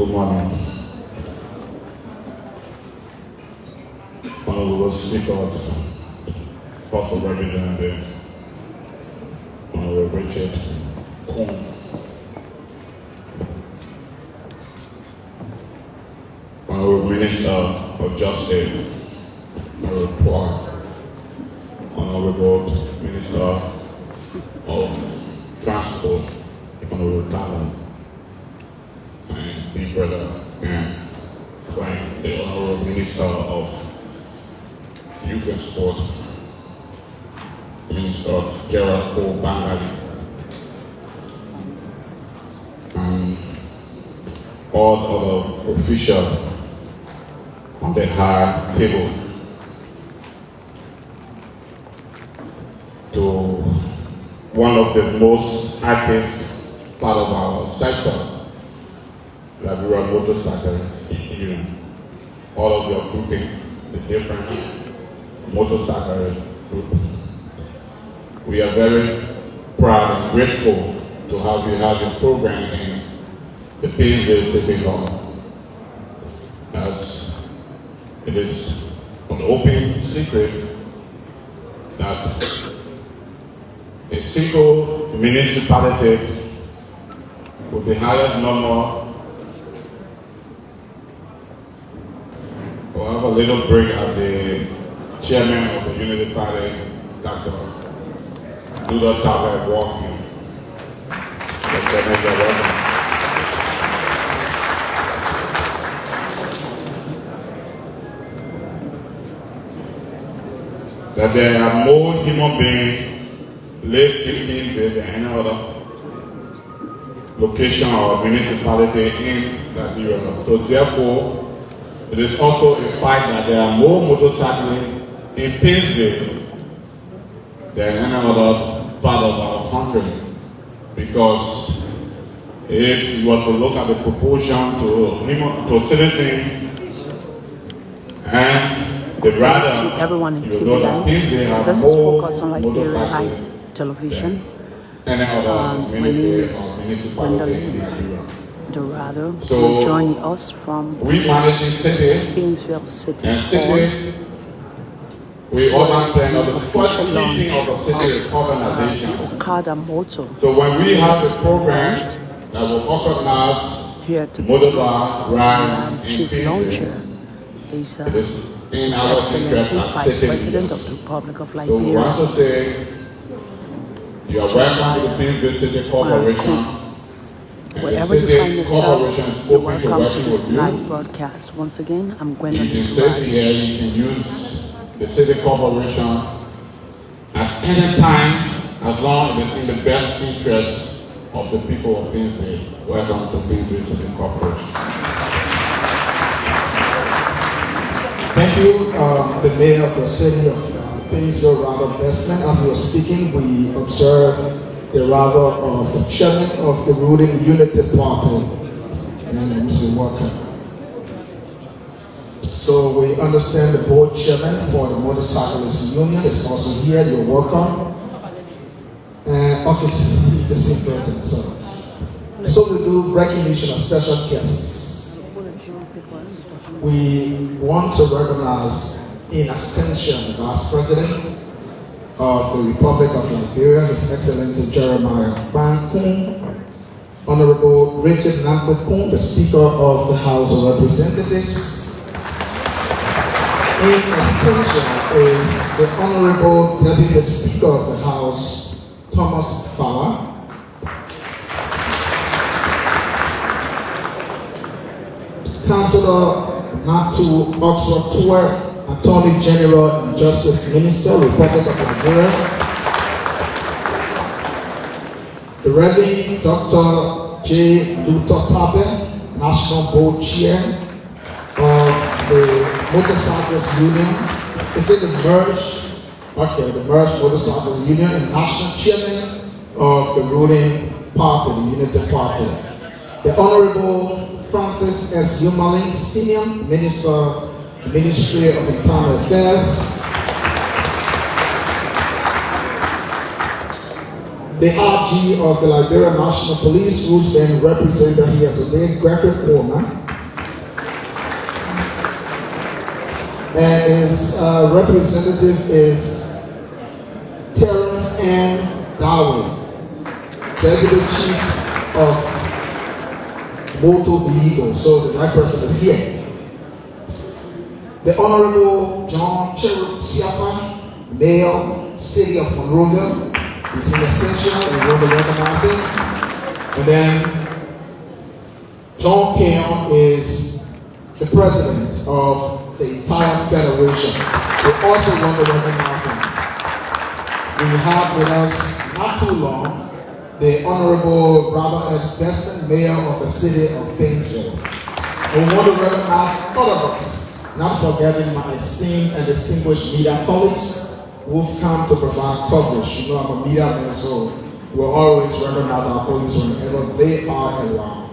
Good morning. Honorable Speakers, House of Representatives, Honorable Richard Koung, Honorable Minister of Justice, Honorable Koung, Honorable Minister of Transport, Honorable Koung, and Big Brother and Koung, the Honorable Minister of Youth and Sport, Minister Gerald Kpan, and all other officials on the high table, to one of the most active part of our sector, Liberia Motorcycle Union. All of your grouping, the different motorcycle group. We are very proud and grateful to have you have your program in the Painesville City Hall, as it is an open secret that a single municipality with the highest number will have a little break at the chairman of the Unity Party, Dr. Dr. Tabet walking. That there are more human beings live in Painesville than any other location or municipality in Liberia. So therefore, it is also a fact that there are more motorcyclists in Painesville than any other part of our country. Because if you were to look at the proportion to citizens and the rider, everyone in you know that Painesville has this more is focused on Liberia High Television. Any other My name is municipality. Dorado, So joining us from we managing city Painesville City and Hall. city. We organ plan of the first meeting of the city organization. Okadamotto So when we have this program that will organize here to motorbike ride in chief Painesville, launcher is it is in His our Excellency interest as Vice city President leaders. of the Republic of So we want Liberia. to say you are welcome to the Painesville City Corporation. And Wherever the you city find yourself, corporation is you're open to welcome to working this with you. live broadcast. Once again, I'm Gwendolyn You can sit here, you can use the city corporation at any time, as long as it's in the best interest of the people of Painesville. Welcome to Painesville City Corporation. Thank you, the mayor of the city of Painesville, Robert Bestman. As we were speaking, we observed the arrival of the chairman of the ruling Unity Party, and Mr. Walker. So we understand the board chairman for the Motorcyclists Union is also here. You're welcome. Okay, he's the same person. So we do recognition of special guests. We want to recognize in ascension Vice President of the Republic of Liberia, His Excellency Jeremiah Koung, Honorable Richard Koung, the Speaker of the House of Representatives. In ascension is the Honorable Deputy Speaker of the House, Thomas Fowler. Councillor Natu Oxford Attorney General and Justice Minister, Republic of Liberia. The Reverend Dr. J. Luther Tabe, National Board Chair of the Motorcyclists Union. Is it the merge? Okay, the merged Motorcycle Union and National Chairman of the ruling party, the Unity Party. The Honorable Francis S. Yumalin, Senior Minister, Ministry of Internal Affairs. the RG of the Liberia National Police, who's been represented here today, Gregory Koung, and his representative is Terrence N. Darwin, Deputy Chief of Moto Vehicle. So the right person is here. The Honorable John Cherub Siafa, Mayor, City of Monrovia, is in extension, we want to recognize him. And then John Kpan is the president of the entire federation. We also want to recognize him. We have with us, not too long, the Honorable Robert S. Destin, Mayor of the City of Painesville. We want to recognize all of us, not forgetting my esteemed and distinguished media colleagues who've come to provide coverage. You know, I'm a media man, so we'll always recognize our colleagues whenever they are around.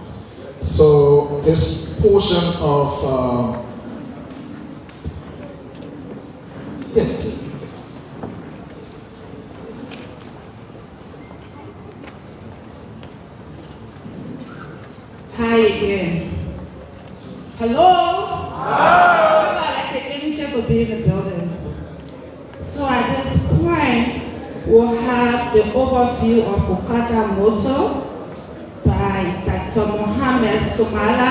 So this portion of Hi again. Hello? Hi. I'd like the angel to be in the building. So at this point, we'll have the overview of Okadamotto by Dr. Mohammed Somala,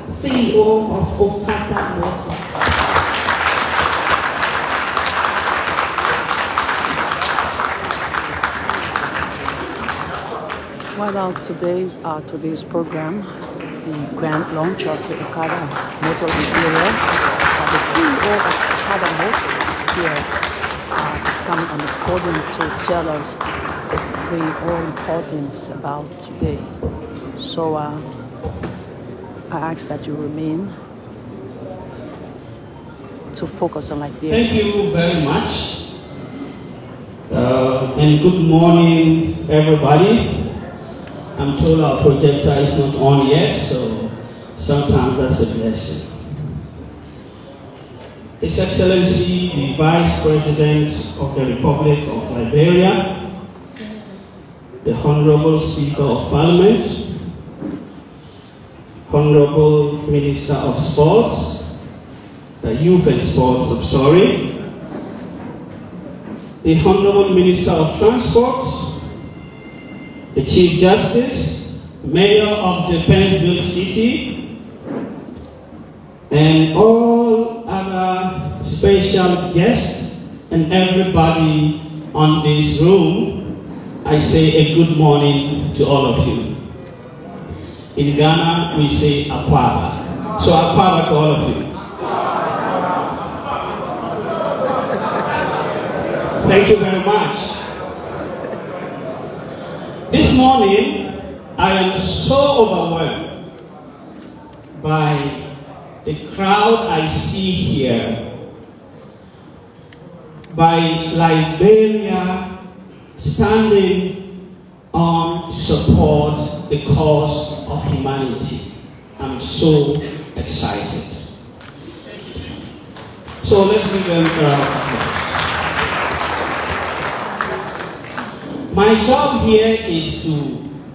CEO of Okadamotto. Well, today's program, the grand launch of the Okadamotto Liberia. The CEO of Okadamotto is here. Is coming on the podium to tell us the whole importance about today. So I ask that you remain to focus on Liberia. Thank you very much. And good morning, everybody. I'm told our projector is not on yet, so sometimes that's a blessing. His Excellency, the Vice President of the Republic of Liberia, the Honorable Speaker of Parliament, Honorable Minister of Sports, the Youth and Sports, the Honorable Minister of Transport, the Chief Justice, Mayor of the Painesville City, and all other special guests and everybody on this room, I say a good morning to all of you. In Ghana, we say Akwaba. So Akwaba to all of you. Thank you very much. This morning, I am so overwhelmed by the crowd I see here, by Liberia standing on to support the cause of humanity. I'm so excited. So let's give them a round of applause. My job here is to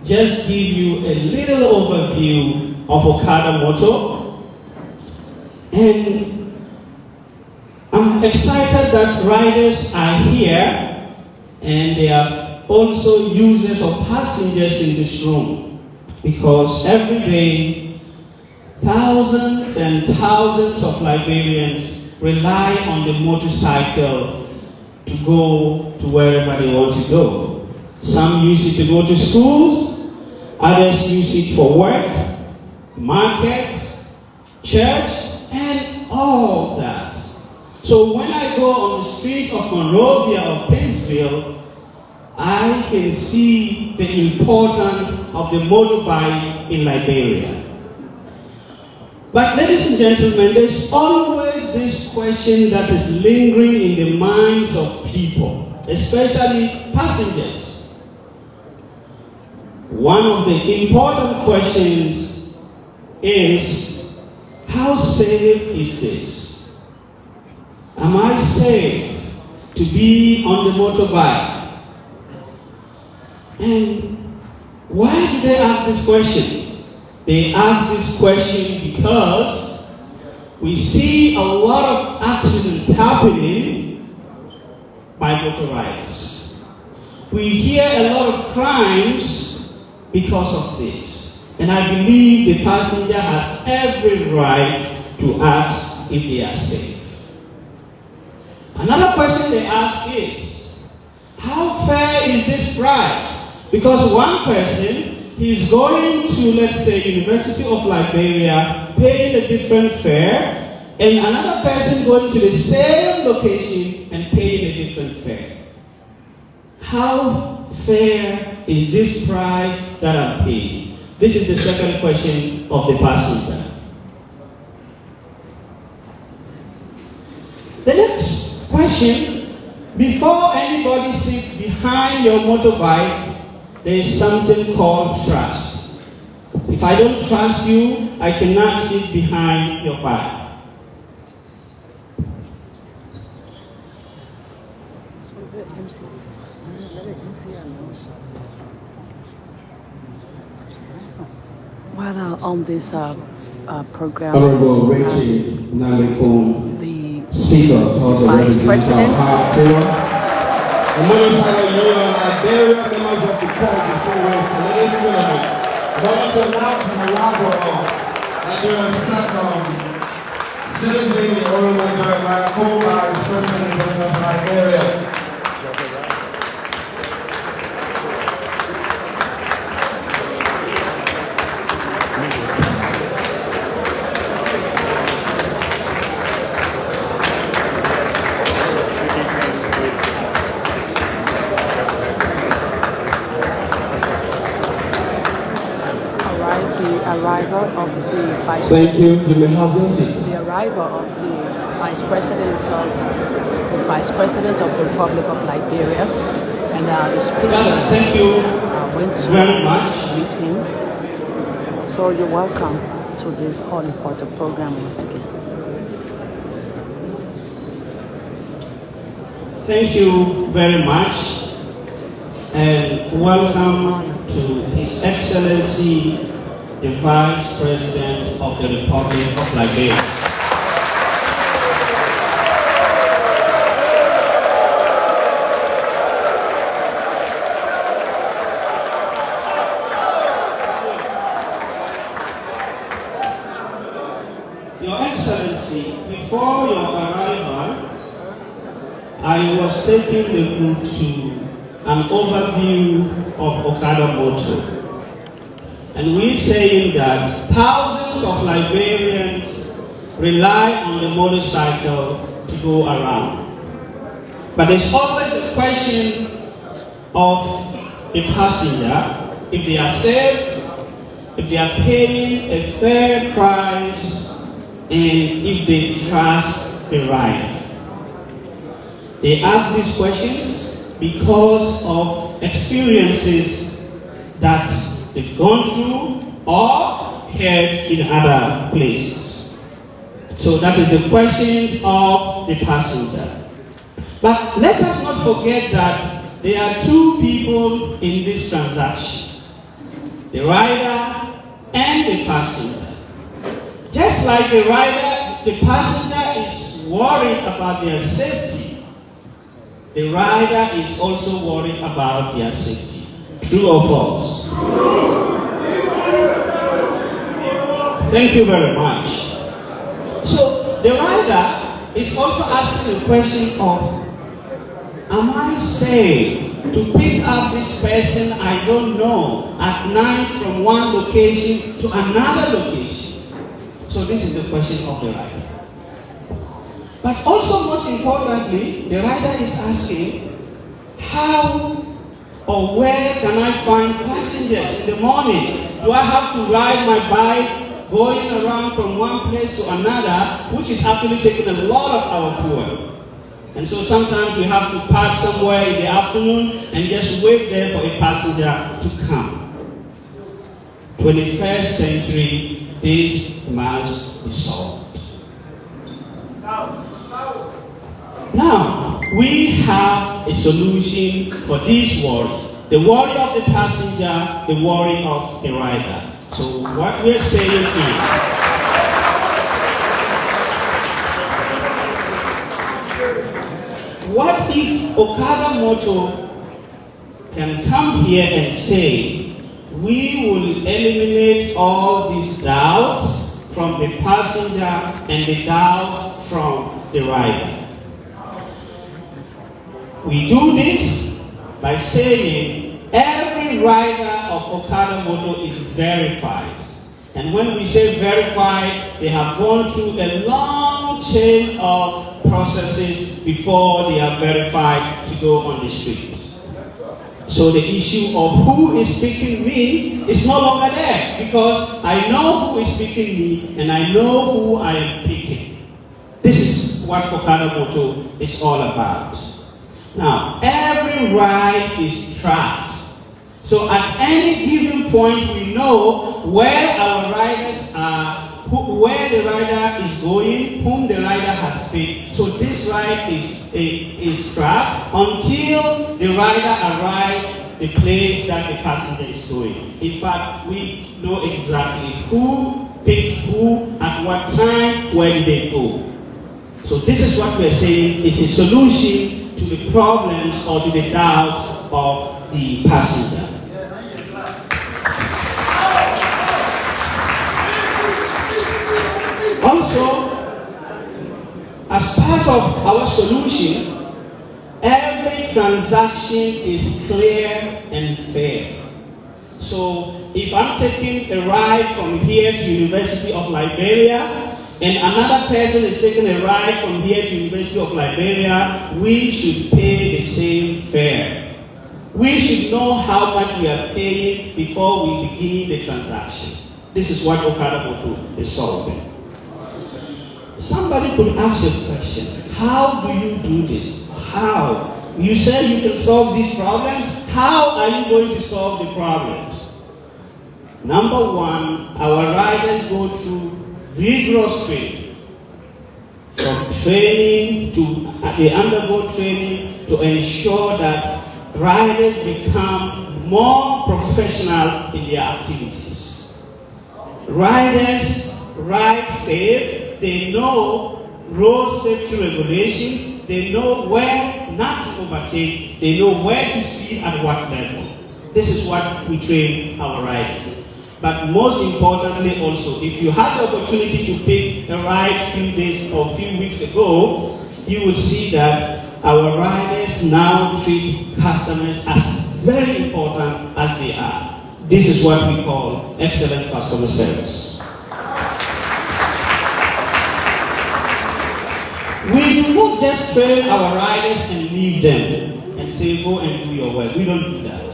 just give you a little overview of Okadamotto. And I'm excited that riders are here and they are also users or passengers in this room, because every day thousands and thousands of Liberians rely on the motorcycle to go to wherever they want to go. Some use it to go to schools, others use it for work, market, church, and all that. So when I go on the streets of Monrovia or Painesville, I can see the importance of the motorbike in Liberia. But ladies and gentlemen, there's always this question that is lingering in the minds of people, especially passengers. One of the important questions is, how safe is this? Am I safe to be on the motorbike? And why do they ask this question? They ask this question because we see a lot of accidents happening by motor riders. We hear a lot of crimes because of this. And I believe the passenger has every right to ask if they are safe. Another question they ask is, how fair is this price? Because one person is going to, let's say, University of Liberia, paying a different fare, and another person going to the same location and paying a different fare. How fair is this price that I'm paying? This is the second question of the passenger. The next question, before anybody sits behind your motorbike, there is something called trust. If I don't trust you, I cannot sit behind your bike. Well, on this program, Honorable Rachel Koung, the Speaker of House of Vice President, the motorcycle union of Liberia, members of the court, distinguished ladies and gentlemen, I want to announce the arrival of Nigeria's second citizen, the Honorable Koung, Vice President of Liberia. Thank you. You may have your seats. The arrival of the Vice President of the Republic of Liberia, and the Speaker Thank you went to very much. meet him. So you're welcome to this all-important program once again. Thank you very much, and welcome to His Excellency, the Vice President of the Republic of Liberia. Your Excellency, before your arrival, I was taking the route to an overview of Okadamotto. And we're saying that thousands of Liberians rely on the motorcycle to go around. But there's always the question of the passenger, if they are safe, if they are paying a fair price, and if they trust the rider. They ask these questions because of experiences that they've gone through or heard in other places. So that is the question of the passenger. But let us not forget that there are two people in this transaction, the rider and the passenger. Just like the rider, the passenger is worried about their safety. The rider is also worried about their safety. True or false? Thank you very much. So the rider is also asking the question of, am I safe to pick up this person I don't know at night from one location to another location? So this is the question of the rider. But also most importantly, the rider is asking, how or where can I find passengers in the morning? Do I have to ride my bike going around from one place to another, which is actually taking a lot of our fuel? And so sometimes we have to park somewhere in the afternoon and just wait there for a passenger to come. 21st century, this must be solved. Now, we have a solution for this worry. The worry of the passenger, the worry of the rider. So what we're saying is, what if Okadamotto can come here and say, we will eliminate all these doubts from the passenger and the doubt from the rider. We do this by saying every rider of Okadamotto is verified. And when we say verified, they have gone through a long chain of processes before they are verified to go on the streets. So the issue of who is picking me is no longer there, because I know who is picking me and I know who I am picking. This is what Okadamotto is all about. Now, every ride is tracked. So at any given point, we know where our riders are, where the rider is going, whom the rider has picked. So this ride is tracked until the rider arrives the place that the passenger is going. In fact, we know exactly who picked who, at what time, where did they go. So this is what we're saying is a solution to the problems or to the doubts of the passenger. Also, as part of our solution, every transaction is clear and fair. So, if I'm taking a ride from here to University of Liberia, and another person is taking a ride from here to University of Liberia, we should pay the same fare. We should know how much we are paying before we begin the transaction. This is what Okadamotto is solving. Somebody could ask a question, how do you do this? How? You say you can solve these problems? How are you going to solve the problems? Number one, our riders go through rigorous training. From training to, they undergo training to ensure that riders become more professional in their activities. Riders ride safe. They know road safety regulations. They know where not to overtake. They know where to speed at what level. This is what we train our riders. But most importantly also, if you had the opportunity to pick a ride a few days or a few weeks ago, you will see that our riders now treat customers as very important as they are. This is what we call excellent customer service. We do not just train our riders and leave them and say, go and do your work. We don't do that.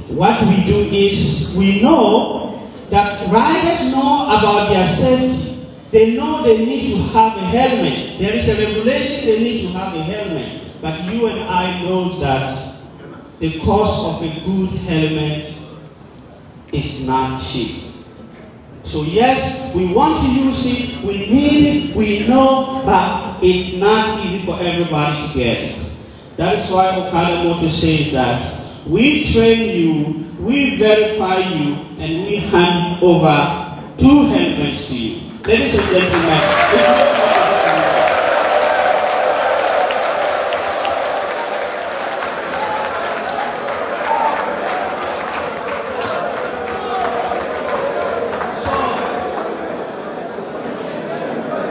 What we do is, we know that riders know about their safety. They know they need to have a helmet. There is a regulation they need to have a helmet. But you and I know that the cost of a good helmet is not cheap. So yes, we want to use it, we need it, we know, but it's not easy for everybody to get it. That is why Okadamotto says that we train you, we verify you, and we hand over 2 helmets to you. Ladies and gentlemen,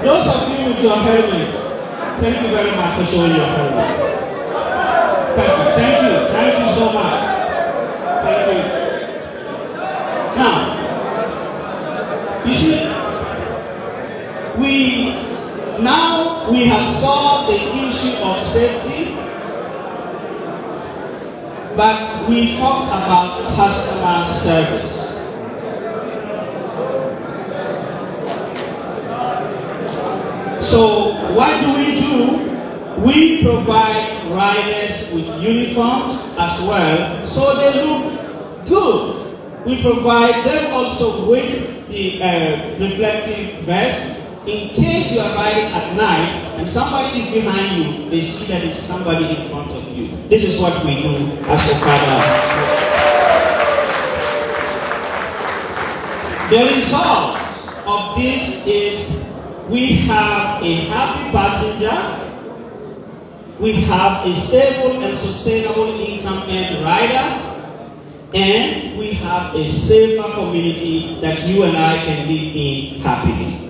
those of you with your helmets, thank you very much for showing your helmet. Perfect. Thank you. Thank you so much. Thank you. Now, you see, we have solved the issue of safety, but we talked about customer service. So what do? We provide riders with uniforms as well, so they look good. We provide them also with the reflective vest. In case you are riding at night and somebody is behind you, they see that it's somebody in front of you. This is what we do as Okada. The result of this is we have a happy passenger, we have a stable and sustainable income earned rider, and we have a safer community that you and I can live in happily.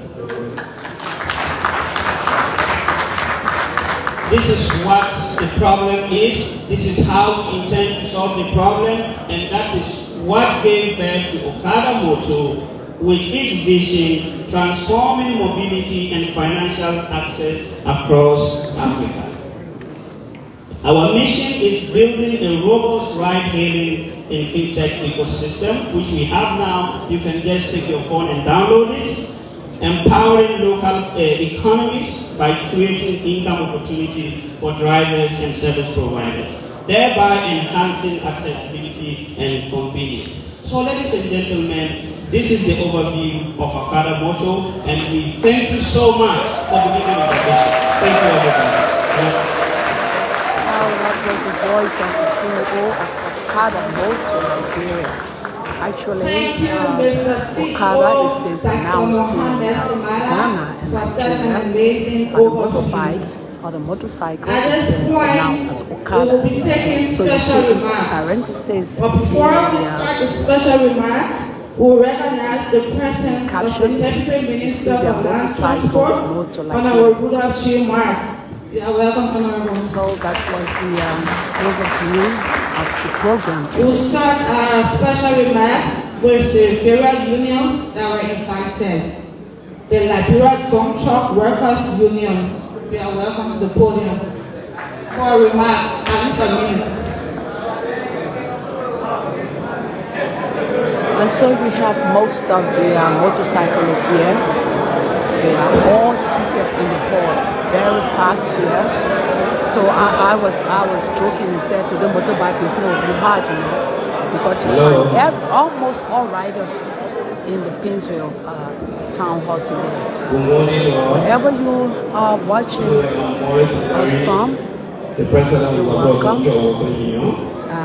This is what the problem is. This is how we intend to solve the problem, and that is what gave birth to Okadamotto, with its vision transforming mobility and financial access across Africa. Our mission is building a robust ride-hailing and fintech ecosystem, which we have now. You can just take your phone and download it. Empowering local economies by creating income opportunities for drivers and service providers, thereby enhancing accessibility and convenience. So, ladies and gentlemen, this is the overview of Okadamotto, and we thank you so much for the giving invitation. Thank you, everybody. Now that was the voice of the CEO of Okadamotto Liberia. Actually, Okada is being pronounced in Ghana and Nigeria, but the motorbike or the motorcycle is being pronounced as Okada. So you see in parentheses but before we start the special remarks, we'll recognize the presence of the Deputy Minister of Land Transport on our Rudolph G. Marks. You are welcome, Honorable. So that was the overview of the program. We'll start our special remarks with the various unions that were invited. The Liberia Dump Truck Workers Union. You are welcome to the podium for a remark, at least a minute. And so we have most of the motorcyclists here. They are all seated in the hall, very packed here. So I was joking and said to the motorbike is no be hard, you know, because you find almost all riders in the Painesville town hall today. Good morning, wherever you are watching us from, the president you're of welcome. the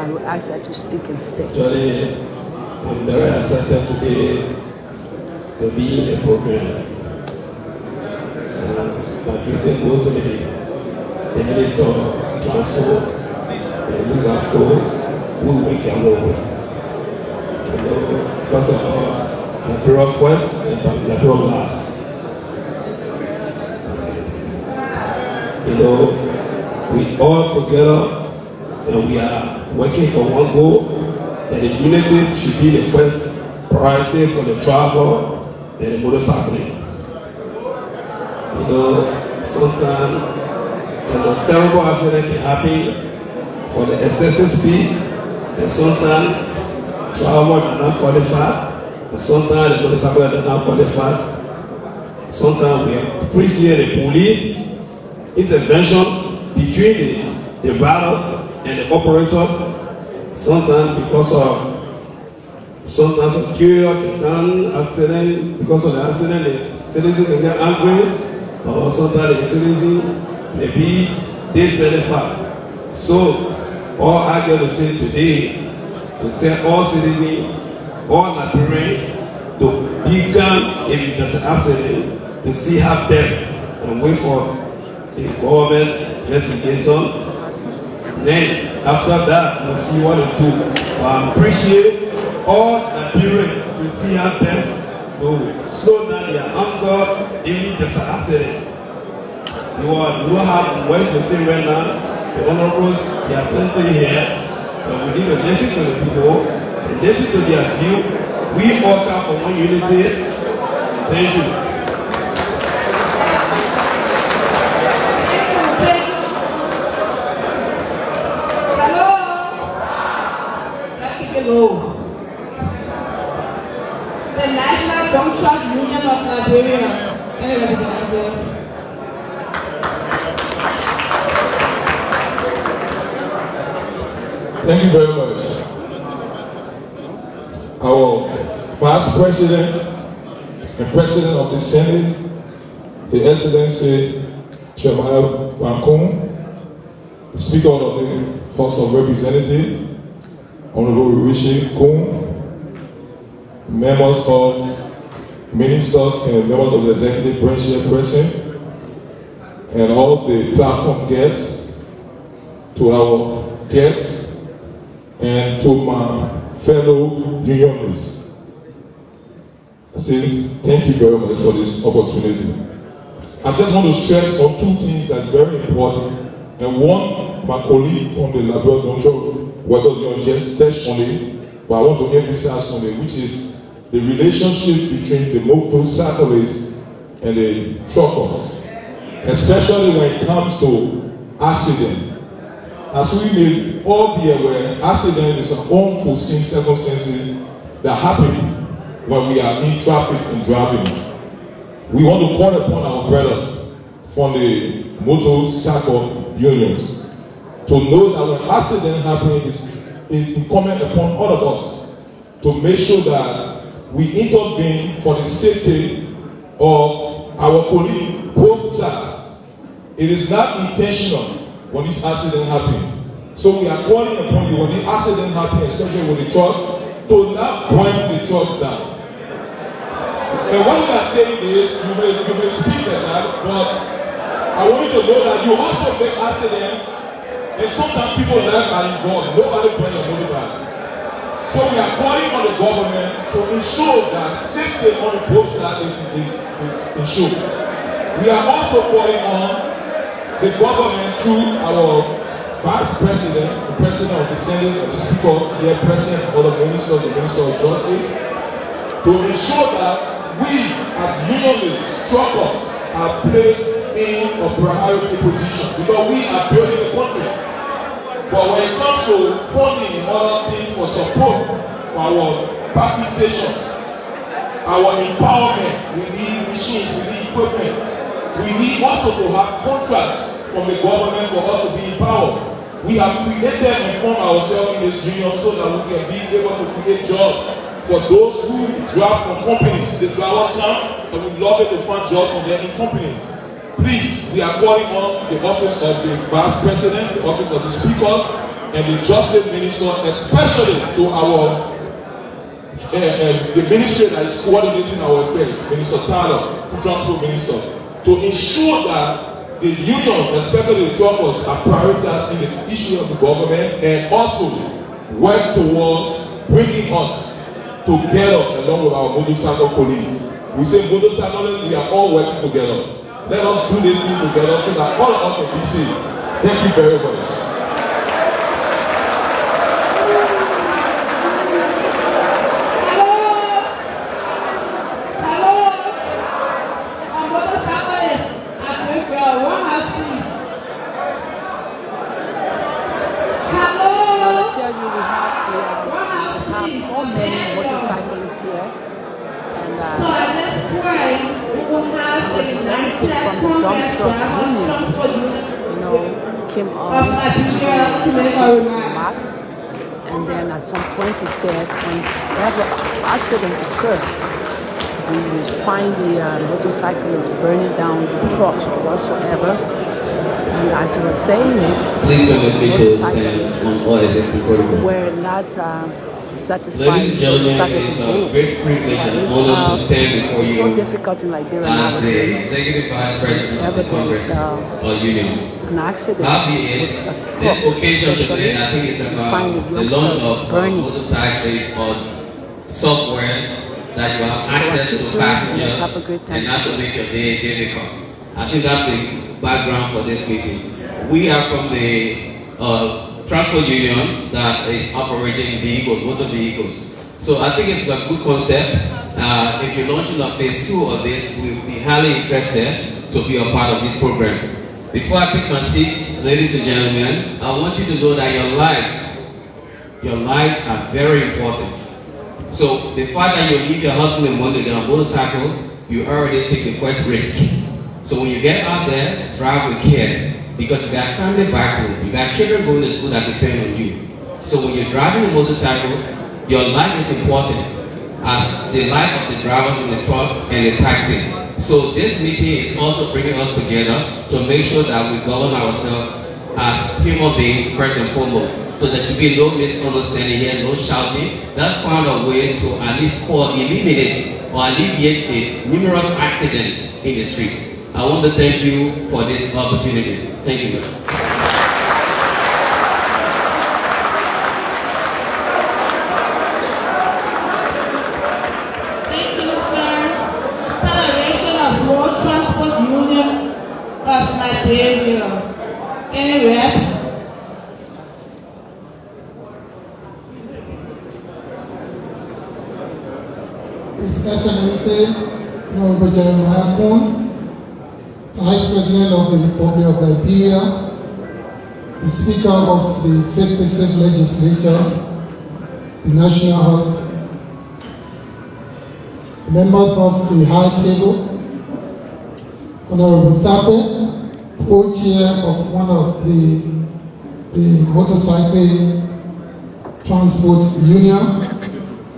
We ask that you stick and stay. Actually, I'm very excited today to be in the program. But you can go to the Minister of Transport, the Minister of School, who we can work with. First of all, Liberia first and Liberia last. We all together and we are working for one goal, that the unity should be the first priority for the travel and the motorcycling. Sometimes there's a terrible accident can happen for the excessive speed, and sometimes travel are not qualified, and sometimes the motorcycle are not qualified. Sometimes we appreciate the police intervention between the rider and the operator. Sometimes because of accident, because of the accident, the citizen can get angry, or sometimes the citizen maybe they satisfied. So all I got to say today to tell all citizens, all Liberians to be calm if there's an accident, to see how best and wait for the government investigation. Then after that, we'll see what to do. But I appreciate all Liberians to see how best to slow down their anger if there's an accident. You don't have what to say right now. The honorables, they are plenty here. But we need to listen to the people and listen to their view. We all come for one unity. Thank you. The National Dump Truck Union of Liberia. Any representative? Thank you very much. Our Vice President and President of the Senate, the Excellency Chairman Koung, the Speaker of the House of Representatives, Honorable Rishi Koung, members of ministers and members of the executive branch here present, and all the platform guests, to our guests, and to my fellow unionists. I say thank you very much for this opportunity. I just want to stress on two things that are very important, and one, my colleague from the Liberia was just touched on it, but I want to emphasize on it, which is the relationship between the motorcyclists and the truckers, especially when it comes to accident. As we may all be aware, accident is an unforeseen circumstances that happen when we are in traffic and driving. We want to call upon our brothers from the motorcycle unions to know that when accident happens, it's incumbent upon all of us to make sure that we intervene for the safety of our colleague, both sides. It is not intentional when this accident happens. So we are calling upon you when the accident happens, especially with the trucks, to not point the trucks down. And what we are saying is, you may speak like that, but I want you to know that you also make accidents, and sometimes people lives are involved. Nobody point your money back. So we are calling on the government to ensure that safety on both sides is ensured. We are also calling on the government through our Vice President, the President of the Senate, and the Speaker, here present, all the ministers, the Minister of Justice, to ensure that we, as unionists, truckers, are placed in a priority position because we are building the country. But when it comes to funding and other things for support for our parking stations, our empowerment, we need machines, we need equipment. We need also to have contracts from the government for us to be empowered. We have created and formed ourselves in this union so that we can be able to create jobs for those who drive from companies. The drivers come and we love it to find jobs for them in companies. Please, we are calling on the office of the Vice President, the office of the Speaker, and the Justice Minister, especially to our the ministry that is coordinating our affairs, Minister Tyler, the Transport Minister, to ensure that the union, especially the truckers, are prioritizing the issue of the government and also work towards bringing us together along with our motorcycle colleagues. We say motorcyclists, we are all working together. Let us do this thing together so that all of us can be safe. Thank you very much. And then at some point he said, whenever accident occurs, we find the motorcyclists burning down the trucks or whatsoever. And as you were saying it, motorcyclists were not satisfied. Ladies and gentlemen, it is a great privilege and honor to stand before it's you so difficult in Liberia as the nowadays. Executive Vice President of the Congress or Union. An accident Happy is with a truck, this occasion today, I think it's about the launch of motorcycles or software that you have access to passengers and not to make your day difficult. I think that's the background for this meeting. We are from the transport union that is operating vehicles, motor vehicles. So I think it's a good concept. If you're launching a phase 2 of this, we'll be highly interested to be a part of this program. Before I take my seat, ladies and gentlemen, I want you to know that your lives are very important. So the fact that you leave your hustle and money on a motorcycle, you already take the first risk. So when you get out there, drive with care. Because you got family back home, you got children going to school that depend on you. So when you're driving a motorcycle, your life is important as the life of the drivers in the truck and the taxi. So this meeting is also bringing us together to make sure that we govern ourselves as human beings first and foremost. So there should be no misunderstanding here, no shouting. Let's find a way to at least eliminate or alleviate the numerous accidents in the streets. I want to thank you for this opportunity. Thank you. Thank you, sir. Federation of Road Transport Union of Liberia. Any rep? His Excellency, Honorable Jeremiah Koung, Vice President of the Republic of Liberia, the Speaker of the 55th Legislature, the National House, members of the High Table, Honorable Tape, co-chair of one of the motorcycle transport union,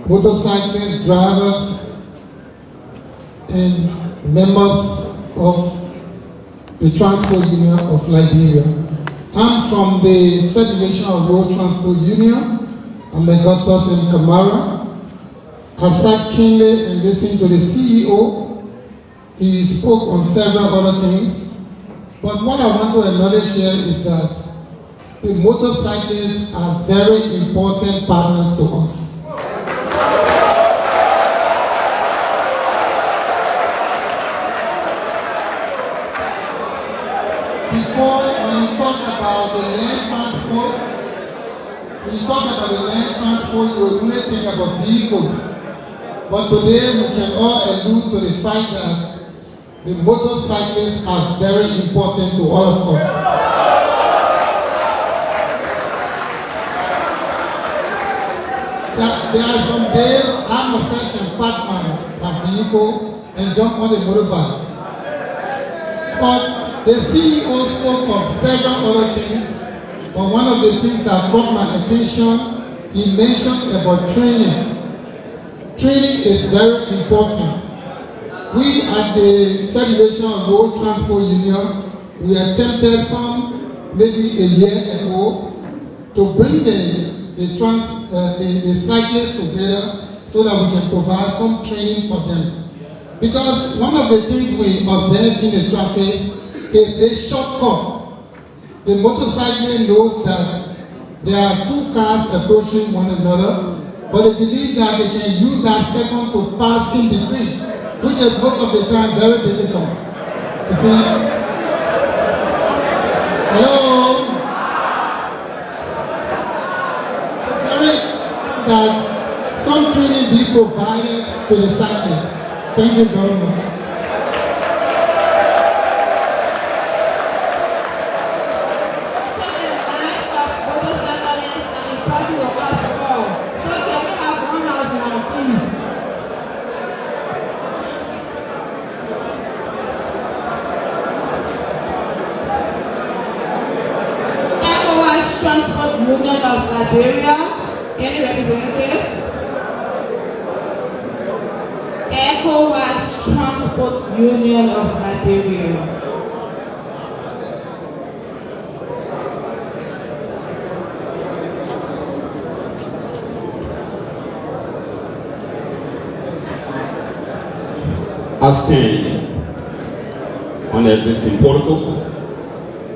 motorcyclists, drivers, and members of the Transport Union of Liberia. I'm from the Federation of Road Transport Union. I'm Augustus and Kamara. I sat keenly and listened to the CEO. He spoke on several other things. But what I want to acknowledge here is that the motorcyclists are very important partners to us. Before, when you talk about the land transport, you will only think about vehicles. But today we can all allude to the fact that the motorcyclists are very important to all of us. There are some days I myself can park my vehicle and jump on the motorbike. But the CEO spoke of several other things, but one of the things that caught my attention, he mentioned about training. Training is very important. We at the Federation of Road Transport Union, we attempted maybe a year ago, to bring the cyclists together so that we can provide some training for them. Because one of the things we observe in the traffic is a shortcut. The motorcyclist knows that there are two cars approaching one another, but they believe that they can use that second to pass in between, which is most of the time very difficult. You see? Hello? That some training be provided to the cyclists. Thank you very much. Transport Union of Liberia. Any representative? ECOWAS Transport Union of Liberia. I stand on the existing protocol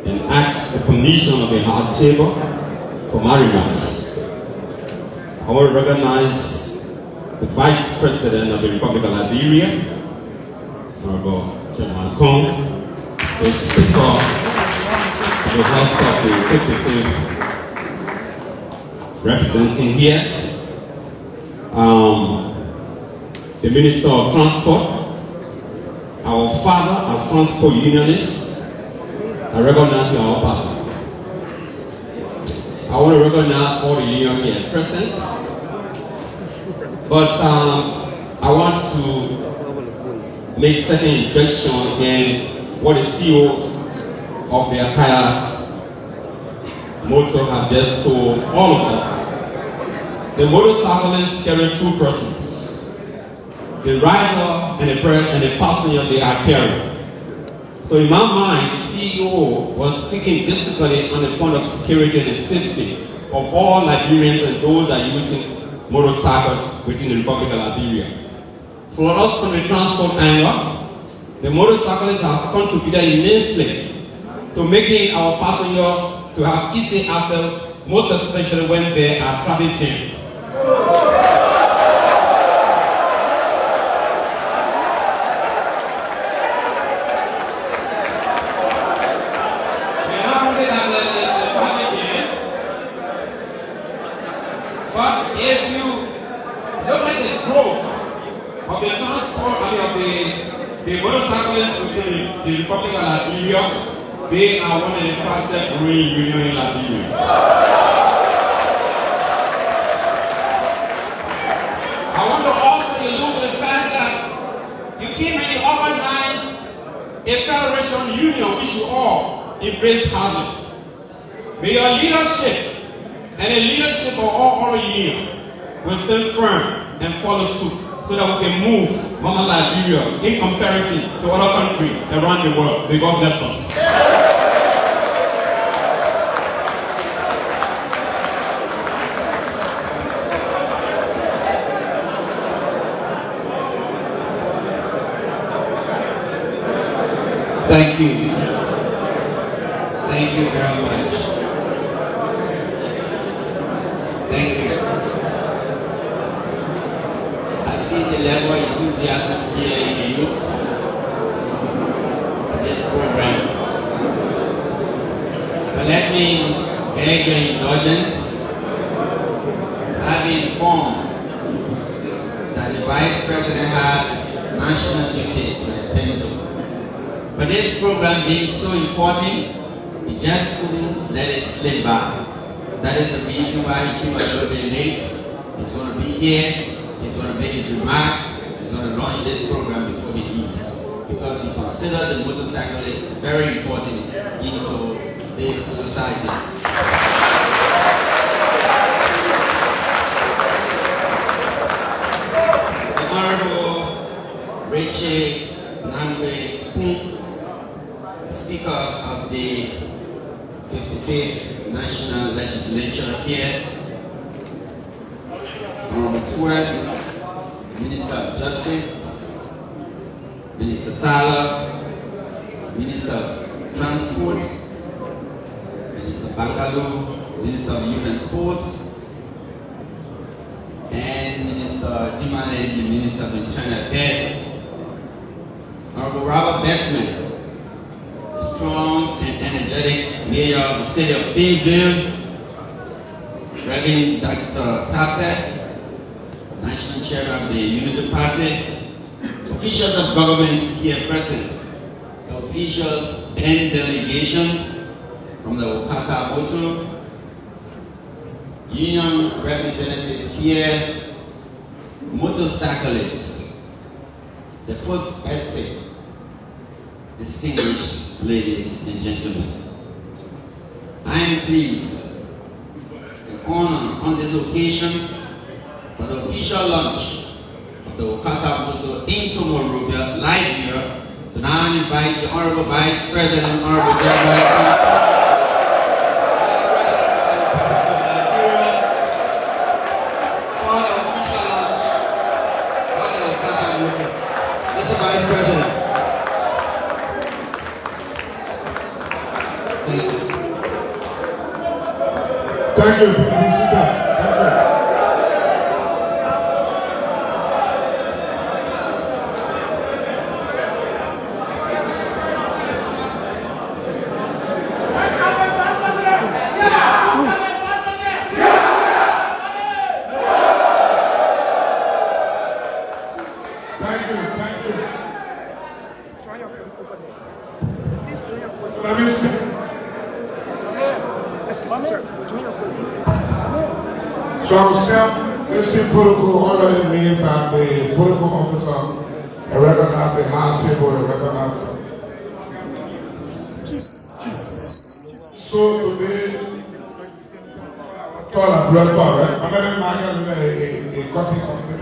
and ask the permission of the High Table for my remarks. I will recognize the Vice President of the Republic of Liberia, Honorable Chairman Koung, the Speaker of the House of the 55th representing here, the Minister of Transport, our father as transport unionists. I recognize your power. I want to recognize all the union here present. But I want to make certain injection in what the CEO of the Okadamotto moto have just told all of us. The motorcyclists carry two persons. The rider and the passenger they are carrying. So in my mind, the CEO was speaking basically on the point of security and safety of all Nigerians and those that are using motorcycle within the Republic of Liberia. For us from the transport angle, the motorcyclists have contributed immensely to making our passengers to have easy access, most especially when they are traveling. But if you look at the growth of the transport, of the motorcyclists within the Republic of Liberia, they are one of the fastest growing unions in Liberia. I want to also allude to the fact that you came and you organized a federation union which you all embrace heartily. May your leadership and the leadership of all other unions will stand firm and follow suit so that we can move Mama Liberia in comparison to other countries around the world. May God bless us. Thank you. Thank you very much. Thank you. I see the level of enthusiasm here in the youth for this program. But let me beg your indulgence. I've been informed that the Vice President has national duty to attend to. But this program being so important, he just couldn't let it slip by. That is the reason why he came a little bit late. He's going to be here, he's going to make his remarks, he's going to launch this program before he leaves. Because he considers the motorcyclists very important into this society. The Honorable Rachel Koung, Speaker of the 55th National Legislature here, Honorable Tuer, Minister of Justice, Minister Tyler, Minister of Transport, Minister Bangalore, Minister of Youth and Sports, and Minister Dimane, the Minister of Internal Affairs, Honorable Robert Bestman, strong and energetic Mayor of the City of Painesville, Reverend Dr. Tape, National Chair of the Unity Party, officials of government here present, officials and delegation from the Okadamotto, union representatives here, motorcyclists, the Fourth Estate, distinguished ladies and gentlemen. I am pleased and honored on this occasion for the official launch of the Okadamotto into Monrovia, Liberia, to now invite the Honorable Vice President, Honorable Jeremiah for the official launch of the Okadamotto. Mr. Vice President. Thank you, Mr. So I will stamp this protocol already made by the protocol officer and recognize the high table and recognize. So today, I'm going to a cutting of the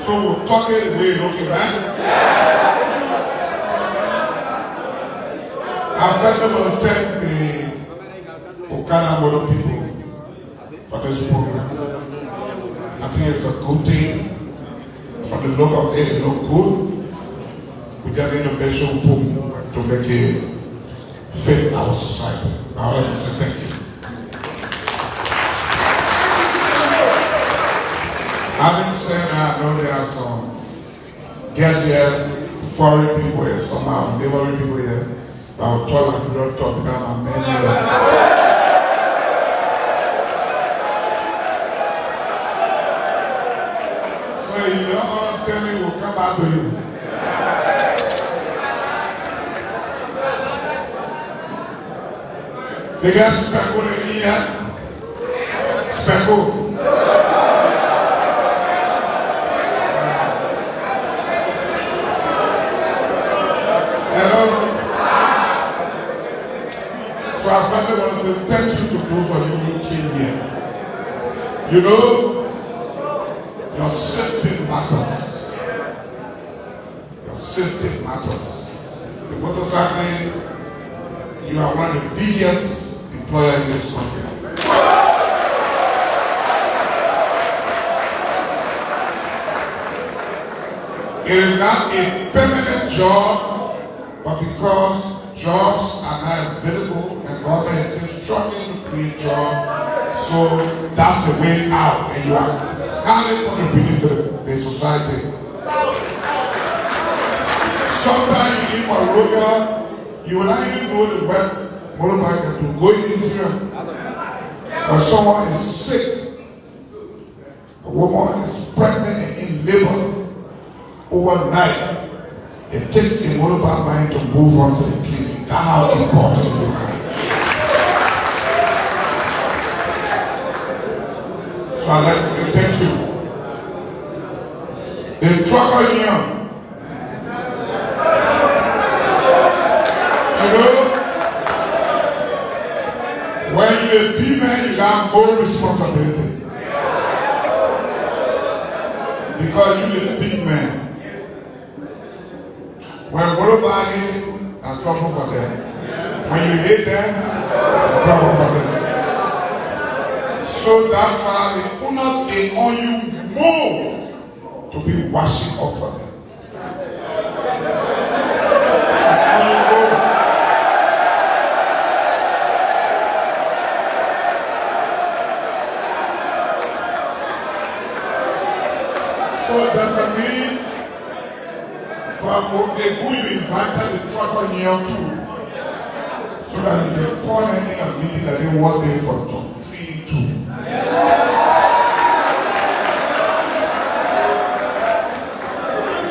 So we're talking the way looking, man. I first want to thank the Okadamotto people for this program. I think it's a good thing. From the look of it, it looks good. We got innovation to make it fit our society. I want to say thank you. Having said that, I know there are some guests here, foreign people here, some are neighboring people here. But I will talk like we don't talk because I'm a man here. So if you don't understand me, we'll come back to you. They got speckle in here. Speckle. Hello. So I finally want to say thank you to those of you who came here. You know, your safety matters. Your safety matters. The motorcycle, you are one of the biggest employers in this country. It is not a permanent job, but because jobs are not available and government is struggling to create jobs, so that's the way out, and you are highly contributing to the society. Sometimes you give a roller, you will not even know the web motorbike to go in the interior. When someone is sick, a woman is pregnant and in labor overnight, it takes a motorbike mind to move on to the clinic. That's how important it is. So I'd like to say thank you. The trucker union. You know, when you're a B-man, you got more responsibility. Because you're a big man. When motorbike hit, I'm trouble for them. When you hit them, trouble for them. So that's why the owners are on you more to be washing off for them. So doesn't mean from who you invited the trucker here too, so that you can call any a meeting that they want there for training too.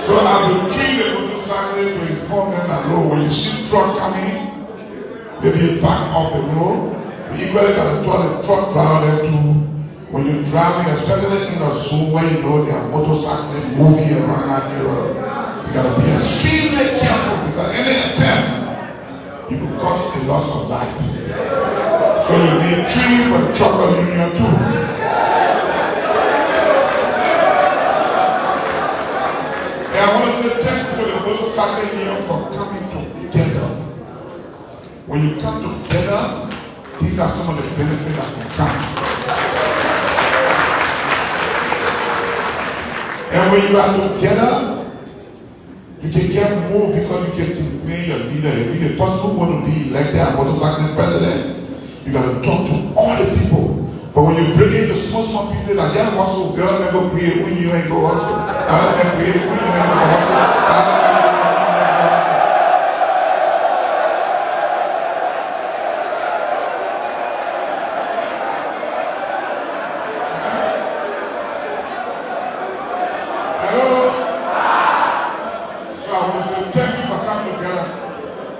So I will treat the motorcycle to inform them that no, when you see truck coming, they be back off the road. We equally got to tell the truck driver there too. When you're driving, especially in a zone where you know there are motorcycles moving around that area, you gotta be extremely careful because any attempt, you could cause a loss of life. So you need training for the trucker union too. And I want to say thank you to the motorcycle union for coming together. When you come together, these are some of the benefits that can come. And when you are together, you can get more because you get to play your leader. If you possibly want to be elected as motorcycle president, you got to talk to all the people. But when you bring in the small people that yeah, also girl never create when you ain't go hustle. I don't can create when you ain't go hustle.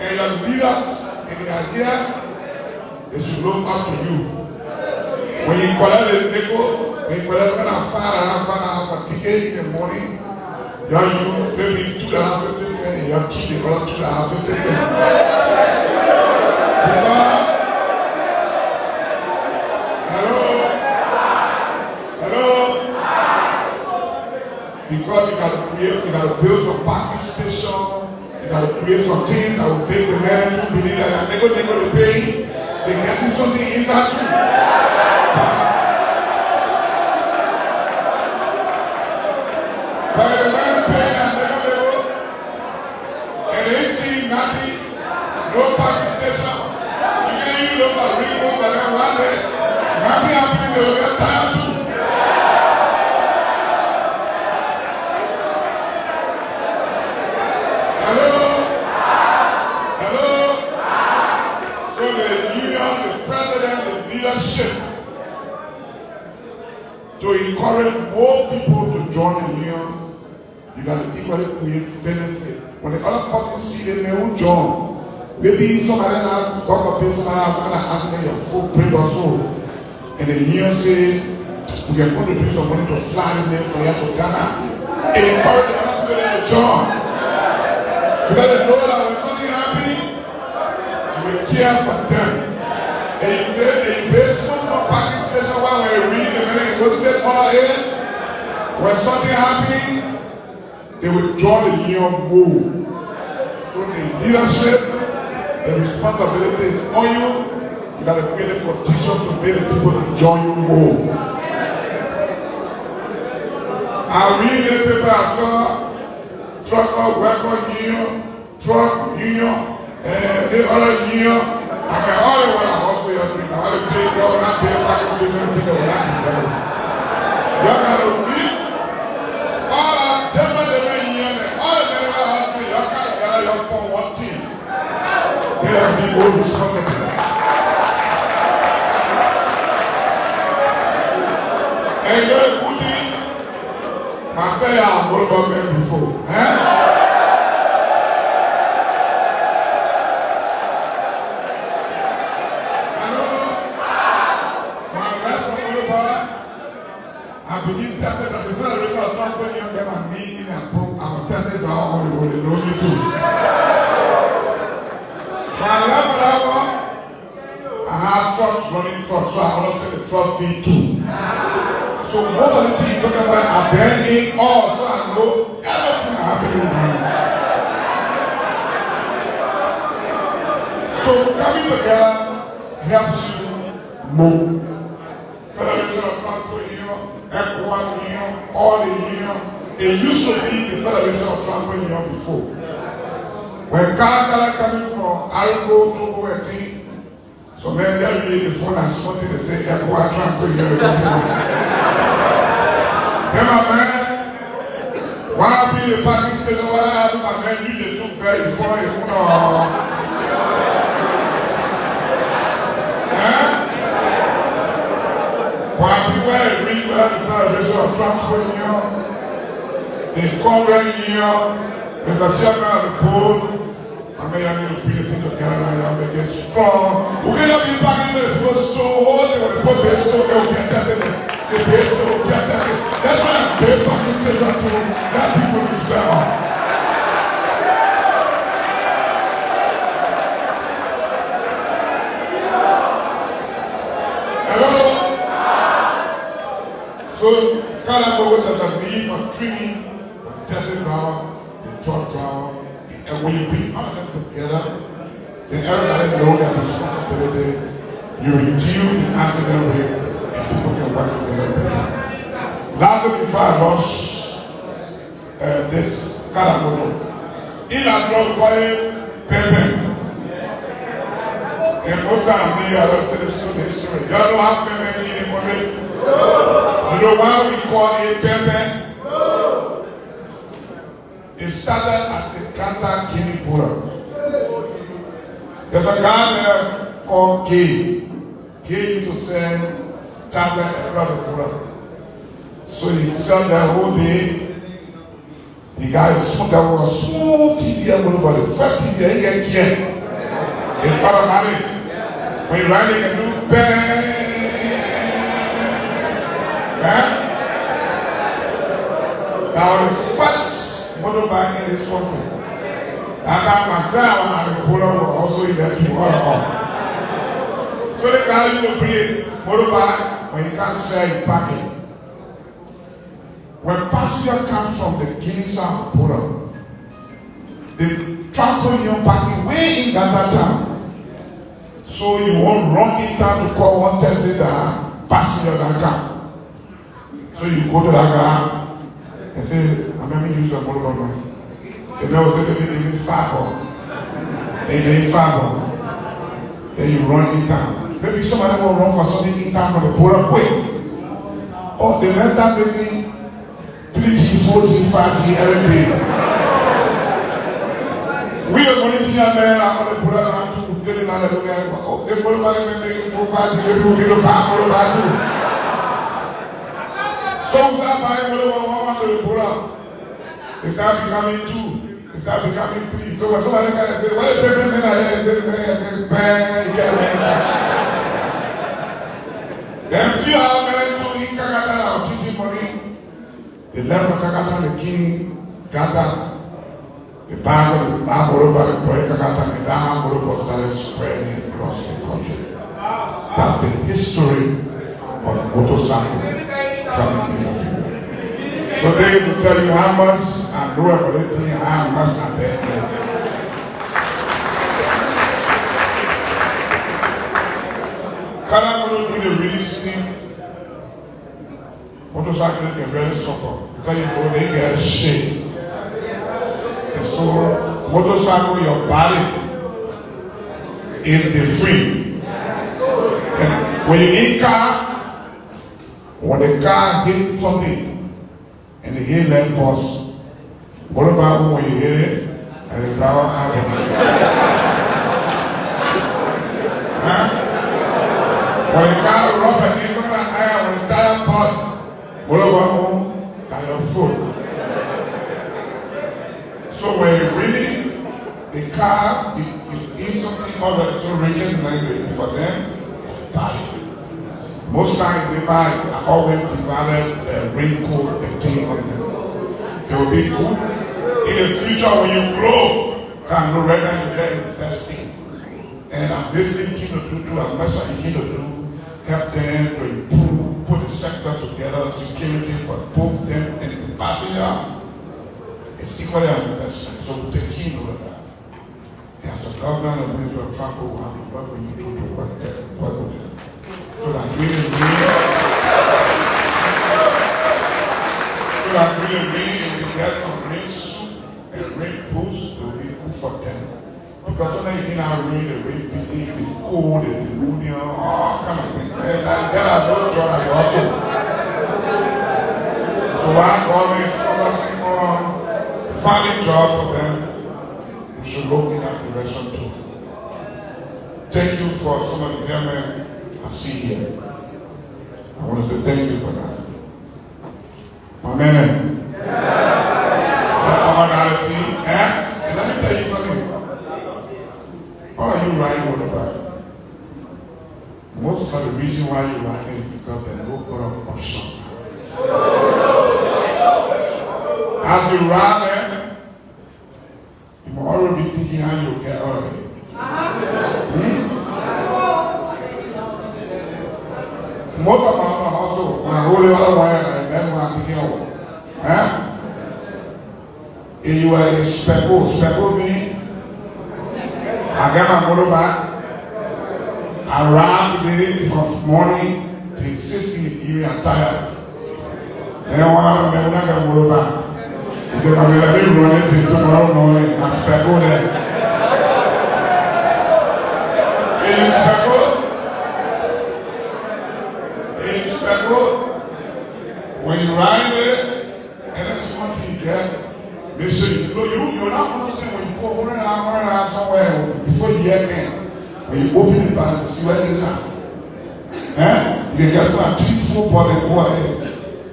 And your leaders, if they are here, they should look up to you. When you collect the nickel, when you collect a ticket in the morning, your you maybe 2.50 cents, and your kid they collect 2.50 cents. Hello? Because you got to build some parking station, you got to create some things that will make the men to believe that they're going to pay. They can do something inside too. But the men pay at the level, and they see nothing, no parking station. You can't even look at ring over there one day. Nothing happening, they will get tired too. To encourage more people to join the union, you got to equally create benefit. When the other person see them, they will join. Maybe somebody else, God forbid, somebody else going to ask them your footprint or so. And the union say, we can contribute some money to fly in there for you to Ghana. And encourage the other people to join. Because they know that when something happens, you will care for them. And you pay so for parking station while we're reading the minute, go sit on in. When something happens, they will join the union move. So the leadership, the responsibility is on you. You got to create a condition to make the people to join you move. I read the paper, I saw trucker, worker union, truck union, and the other union. I mean, all the way also your dream. All the place go not be back to the thing of that. You got to read all our temporary union and all the way also you got to gather your phone one team. They are the old responsible. And you're a good thing. I say I'm going to go before. I believe that before the record of transport, you get my knee in a book, I'm a person down on the road, they don't need to. My level, I have trucks running trucks, so I want to say the truck fee too. So most of the things talking about are bending all, so I know everything happening now. So coming together helps you move. Federation of Transport Union, Kpan Union, all the union. It used to be the Federation of Transport Union before. When cars are coming from Arigo, Togo, and things, so then they'll be the phone and something they say, Kpan Transport Union. Then my man, why be the parking station, why have my man, you just look very before you know. Why people agree with the Federation of Transport Union, the Koung Union, the chairman of the board, I mean, I need to bring the thing together and I make it strong. We can't be back in the people so old, they will put this so they'll get that in the base, so they'll get that in. That's why I'm very back in station to that people is fair. So, Okadamotto Liberia for training, for testing ground, the truck ground, and when you bring all of them together, then everybody knows their responsibility. You reduce the accident rate, and people can work together. Last before I launch this Okadamotto, in a drug body payment. And most of me, I don't say this to the history. Y'all don't have payment anymore. You know why we call it Kpan? It started at the Kpan. There's a guy there called Gay. Gay used to sell tablet across the border. So he sell the whole day. The guy smoked that was a small TV about the first TV he get here. It's automatic. When you ride it, you can do bang. Now the first motorbike in this country. And I myself and the Polo were also in that to all. So the guy used to bring motorbike when you can't sell it parking. When passengers come from the Guinea South border, the transport union parking way in Ghana town. So you won't run in town to call one taxi that passenger that come. So you go to that guy and say, I'm going to use your motor man. They know they need fiber. They need fiber. Then you run in town. Maybe somebody will run for something in town from the border quick. Or they let that baby 3G, 4G, 5G every day. We are going to see a man out of the border to get another look at it. Oh, they put about it and make 4-5G, they will get a car for about you. Some time I will to the border. It's not becoming 2. It's not becoming 3. So when somebody can say, what is the then few hours in Kakata, teaching money. The left of Kakata, the king, Gata, the bag of the Bamoroba, the boy Kakata, and the Bamoroba started spreading across the country. That's the history of motorcycle coming in. So they will tell you how much and do everything, how much and then. Canada will be the really slim motorcycle can really suffer because you know they get shape. And so motorcycle, your body is the free. And when you in car, when the car hit something and the heel leg bust, what about when you hit it and the driver huh? When the car rubber, you're going to have a tire part, what about home and your foot? So when you really, the car, you eat something other, so region language for them, it's body. Most times they buy, I always divided the raincoat, the thing on them. It will be good. In the future, when you grow, can go right now, you get investing. And I'm basically keen to do too, as much as you keen to do, help them to improve, put the sector together, security for both them and the passenger. It's equally an investment, so we take keen over that. And as a government and Minister of Transport, we have to work with you to work there, work with them. So that really, if we get some rain soup and rain boost, it will be good for them. Because when they in our rain, the rain beginning, the cold, the pneumonia, all kind of things. And there are no job also. So our government is focusing on finding jobs for them. We should look in that direction too. Thank you for some of the airmen I see here. I want to say thank you for that. My man, and let me tell you something. What are you riding on the bike? Most of the reason why you're riding is because there's no other option. As you ride, you must already be thinking how you get out of it. Most of them are also when I roll the other wire and then when I'm picking up. If you are a speckle means I get my motor back. I ride today from morning till 6 in the evening. I'm tired. Then I'm going to get my motor back. Because I'm going to be running till tomorrow morning. I speckle there. When you ride it, and that's one thing you get. Make sure you're not going to say when you go around somewhere before you get in. When you open the bag, see what it is now. You can just put a full body and go ahead.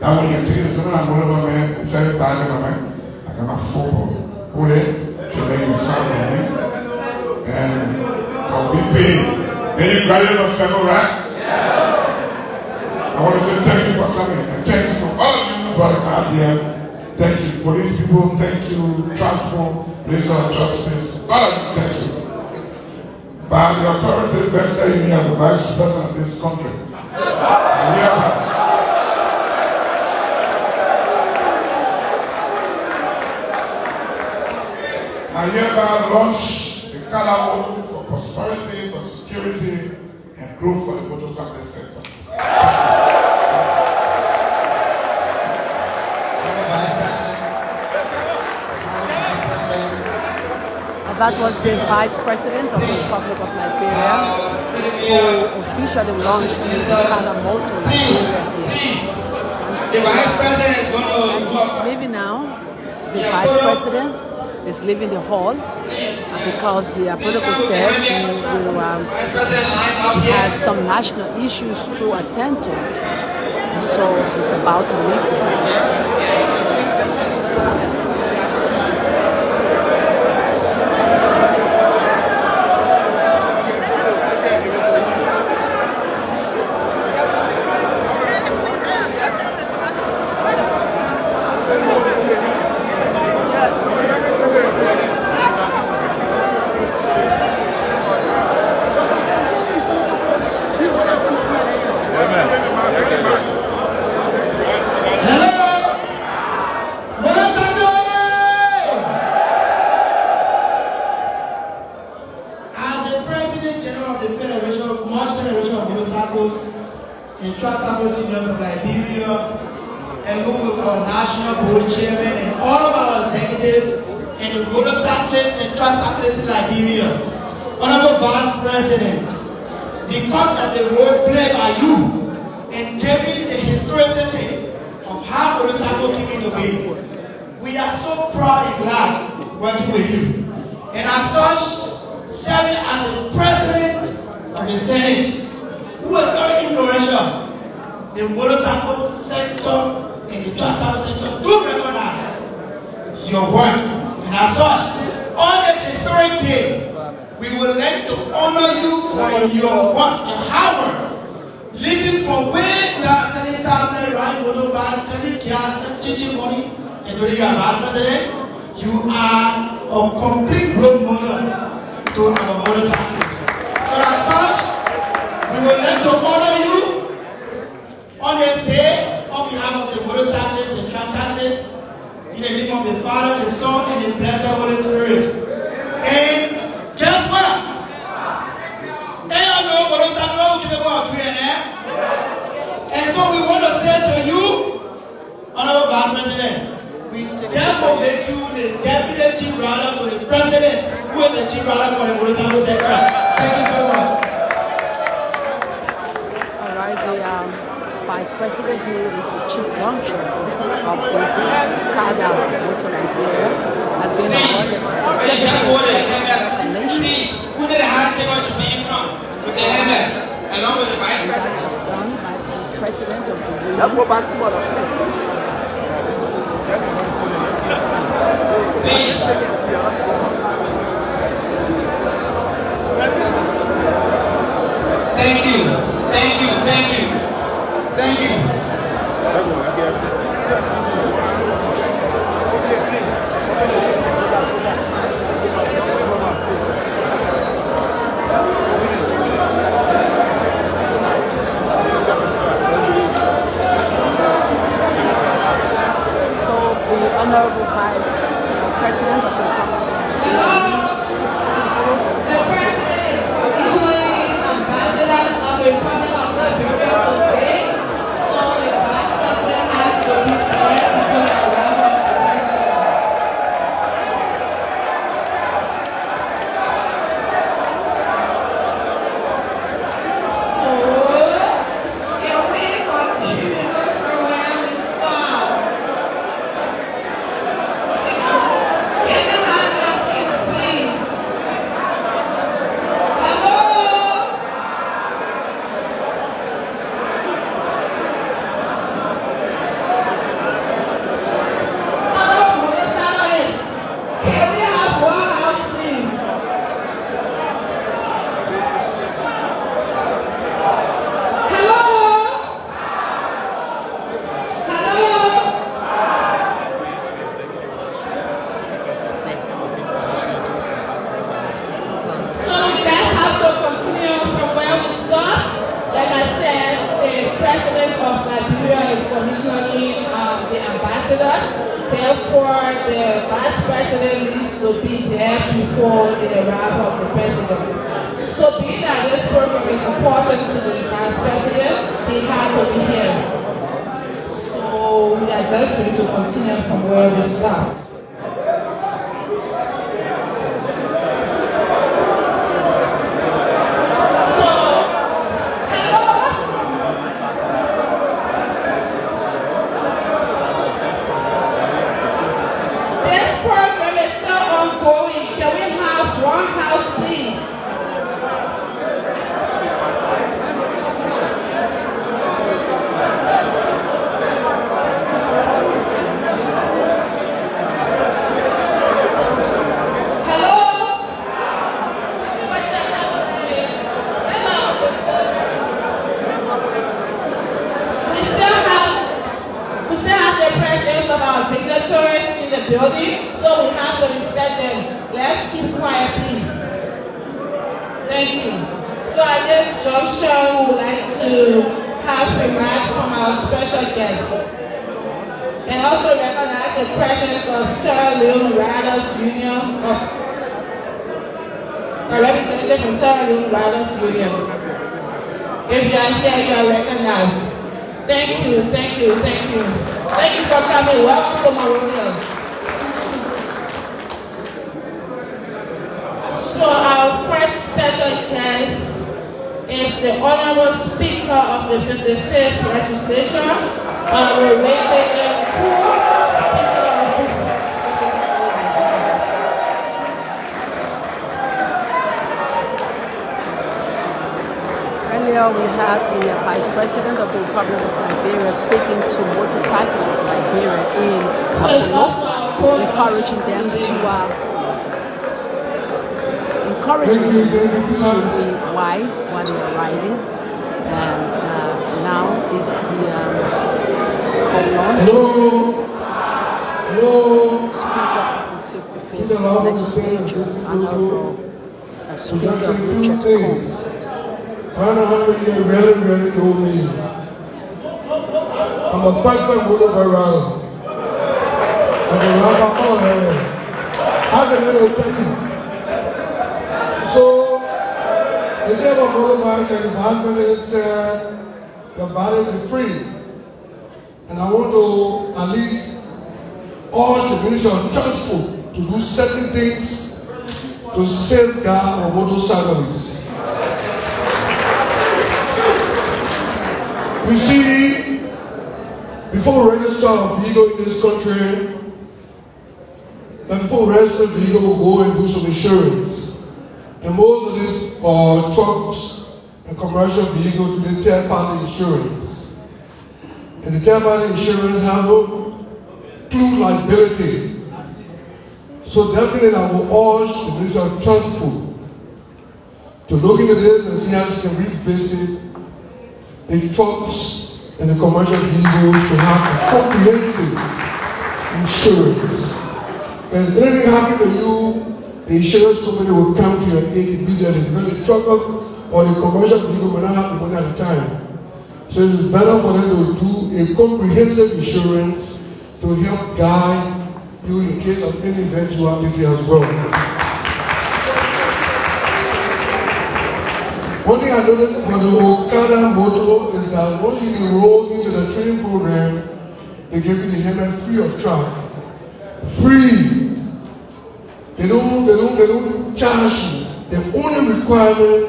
Now when you take it, I'm going to my man, very bad in my man. I got my full body. Hold it, to make me sound like me. And I'll be paid. Then you got it on special, right? I want to say thank you for coming and thanks for all of you who brought it out here. Thank you, police people. Thank you, transport, resort justice. All of you, thank you. By the authority vested in me as the vice president of this country. I hereby launch the Okadamotto for prosperity, for security, and growth for the motorcycle sector. That was the Vice President of the Republic of Liberia who officially launched the Okadamotto Liberia here. The Vice President is going to... He's leaving now. The Vice President is leaving the hall because the protocol said he will has some national issues to attend to. So he's about to leave. and Trust Associations of Liberia, and who was our national board chairman, and all of our executives, and the motorcyclists and trust cyclists in Liberia. Honorable Vice President, because of the role played by you in giving the historicity of how motorcycle came into being, we are so proud and glad working with you. And as such, serving as the president of the Senate, who was very influential, the motorcycle sector and the trust sector do recognize your work. And as such, on the historic day, we would like to honor you for your work and hard work. Living from way down, selling tablet, right, motorbike, selling gas, teaching money, and today you are Vice President. You are a complete role model to our motorcyclists. So as such, we would like to honor you on this day on behalf of the motorcyclists and tricyclists, in the name of the Father, the Son, and the Blessed Holy Spirit. And guess what? And so we want to say to you, Honorable Vice President, we therefore make you the Deputy Chief Rider to the President, who is the Chief Rider for the motorcycle sector. Thank you so much. All right, the Vice President, who is the Chief Launcher of the Okadamotto Liberia, has been awarded the certificate of nation. Who did the high thing what you mean from? With the helmet, along with the Vice And that President. was done by the President of the Union. Please. Thank you. Thank you. Thank you. Thank you. Honorable Vice President of the Republic. The President is officially ambassadors of the Republic of Liberia today, so the Vice President has to be there before the arrival of the President. So, can we continue from where we start? Can you have your seats, please? ambassadors. Therefore, the vice president needs to be there before the arrival of the president. So being that this program is important to the vice president, he had to be here. So we are just going to continue from where we start. Building, so we have to respect them. Let's keep quiet, please. Thank you. So at this juncture, we would like to have remarks from our special guests. And also recognize the presence of Sierra Leone Riders Union, a representative from Sierra Leone Riders Union. If you are here, you are recognized. Thank you, thank you, thank you. Thank you for coming. Welcome to Monrovia. So our first special guest is the Honorable Speaker of the 55th Legislature, Honorable Rachel Koung, Speaker of the Earlier we had the Vice President of the Republic of Liberia speaking to motorcyclists in Liberia in Okadamotto, encouraging them to be wise while they are riding. And now is the Speaker of the 55th Legislature, Honorable Speaker Koung. I don't know how many you really told me. I'm a fight motor around. I'm a rapper all here. How can I tell you? So, the day of a motorbike and the husband is the body is free. And I want to at least urge the Ministry of Transport to do certain things to safeguard our motorcyclists. You see, before we register a vehicle in this country, and before we register a vehicle, we go and do some insurance. And most of these trucks and commercial vehicles do the third-party insurance. And the third-party insurance have no clue liability. So definitely I will urge the Ministry of Transport to look into this and see how she can revisit the trucks and the commercial vehicles to have a comprehensive insurance. Because if anything happens to you, the insurance company will come to your aid immediately because the truckers or the commercial vehicle will not have the money at the time. So it is better for them to do a comprehensive insurance to help guide you in case of any eventuality as well. One thing I noticed for the Okadamotto is that once you enroll into the training program, they give you the helmet free of charge. Free. They don't charge you. The only requirement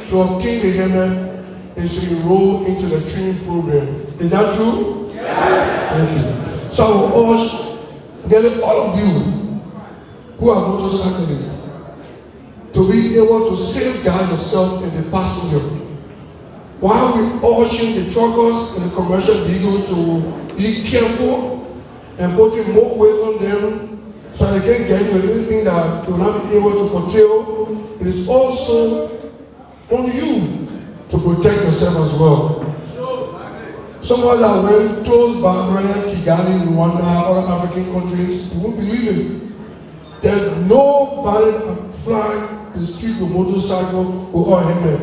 to obtain the helmet is to enroll into the training program. Is that true? Yeah. Thank you. So I will urge all of you who are motorcyclists to be able to safeguard yourself and the passenger. While we urging the truckers and the commercial vehicles to be careful and putting more weight on them so they can get into anything that they will not be able to curtail, it is also on you to protect yourself as well. Some of us that went close by Kigali, Rwanda, other African countries, you won't believe it. There's nobody that fly the street with motorcycle with all helmet.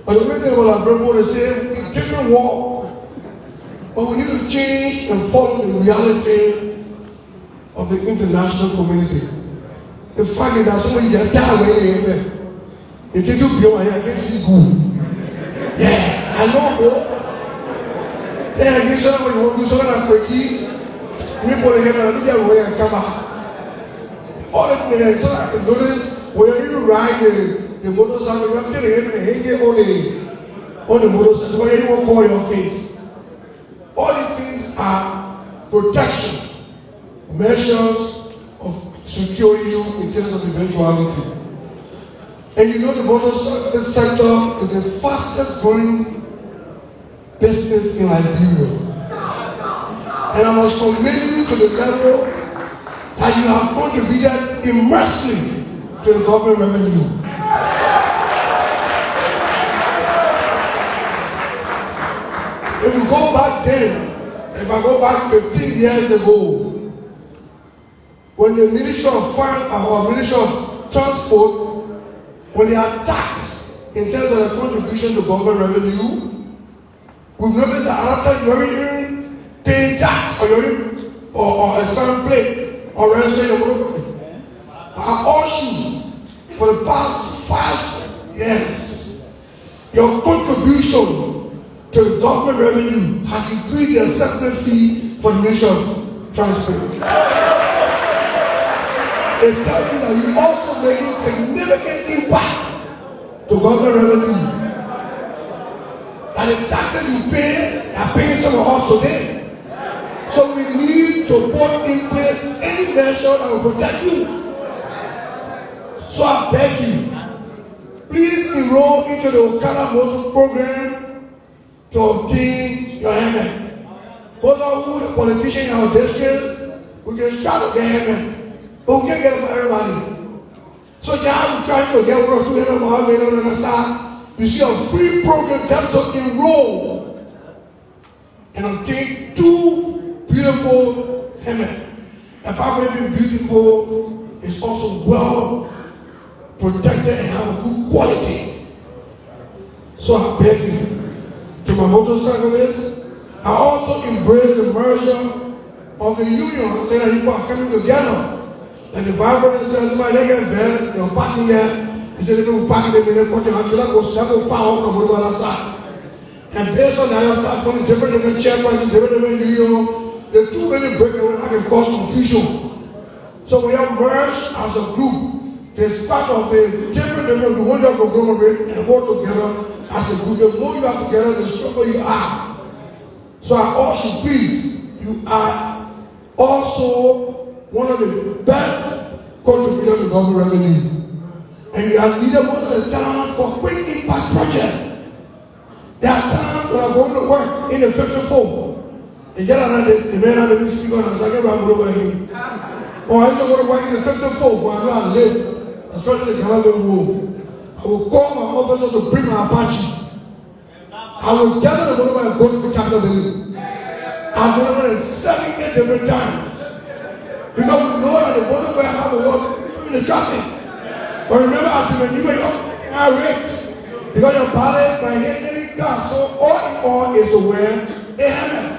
But the way they will have they say in different war, But we need to change and follow the reality of the international community. The fact is that somebody get tired when you're here. They take you beyond here, I can see good. Yeah, I know, bro. Yeah, I guess somebody want to do something like quickly. We put a hand on the other way and come out. All the things so I can notice when you ride the motorcycle, you have to tell him and hang it on the motorcycle, so you won't call your face. All these things are protection measures of securing you in terms of eventuality. And you know the motorcycle sector is the fastest growing business in Liberia. And I must commend you to the level that you have contributed immensely to the government revenue. If you go back then, if I go back 15 years ago, when the Ministry of Finance or Ministry of Transport, when they are taxed in terms of the contribution to government revenue, we've noticed that after you're even paying tax or a certain plate or register your motor, I urge you for the past 5 years, your contribution to the government revenue has increased the assessment fee for the Ministry of Transport. It tells you that you also making significant impact to government revenue. And the taxes you pay are paying some of us today. So we need to put in place any measure that will protect you. So I beg you, please enroll into the Okadamotto program to obtain your helmet. Those are who the politicians in our district, we can try to get helmet. But we can't get it for everybody. So now I'm trying to get one or two of them on the side. You see a free program just to enroll and obtain 2 beautiful helmets. Apart from being beautiful, it's also well protected and have a good quality. So I beg you, to my motorcyclists, I also embrace the merger of the union. I say that people are coming together. And the Bible says, "My leg is bad. You're parking here." He said, "You don't park in the court. I'm sure that goes several power from the other side." And based on that, I start from different chairpersons, different union. The two really break away. I can cause confusion. So we have merged as a group. It's part of the different. We want to conglomerate and work together as a group. The more you are together, the stronger you are. So I urge you, please, you are also one of the best contributors to government revenue. And you have needed most of the time for quick impact projects. There are times when I'm going to work in the 54. And yet the man had to speak on the second round over here. Or I used to go to work in the 54 where I live, especially the Calabria Road. I will call my officers to bring my Apache. I will gather the motorbike and go to the Capitol building. I've done it 7-8 different times. Because we know that the motorbike have to work in the traffic. But remember, when you were up in our race, because your body might hit any car. So all in all is to wear a helmet.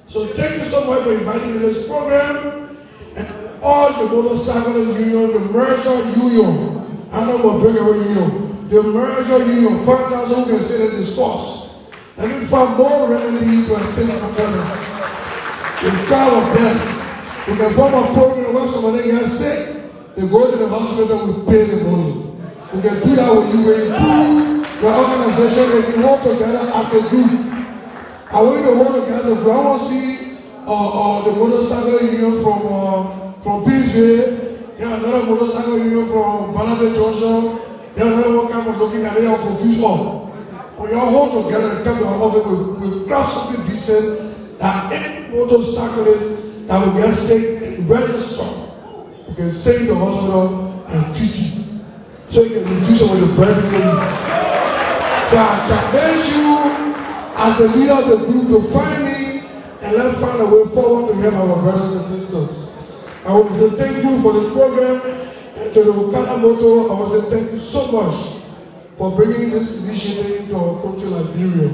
So thank you so much for inviting me to this program. And all the motorcycle union, the merger union. I'm not going to bring away union. The merger union, 5,000 can sit and discuss. And we find more remedy to assist our parents. We try our best. We can form a program where somebody gets sick. They go to the hospital, we pay the money. We can do that with you. We improve the organization and we work together as a group. I want you to work together as a group. I want to see the motorcycle union from PJ. Yeah, another motorcycle union from Banana Junction. Yeah, another one kind of looking at it, confused all. When you all work together and come to our office, we craft something decent that any motorcyclist that will get sick and register. You can save the hospital and treat you. So you can reduce some of the burden for you. So I challenge you as the leader of the group to find me and let's find a way forward to help our brothers and sisters. I want to say thank you for this program and to the Okadamotto. I want to say thank you so much for bringing this initiative to our country, Liberia.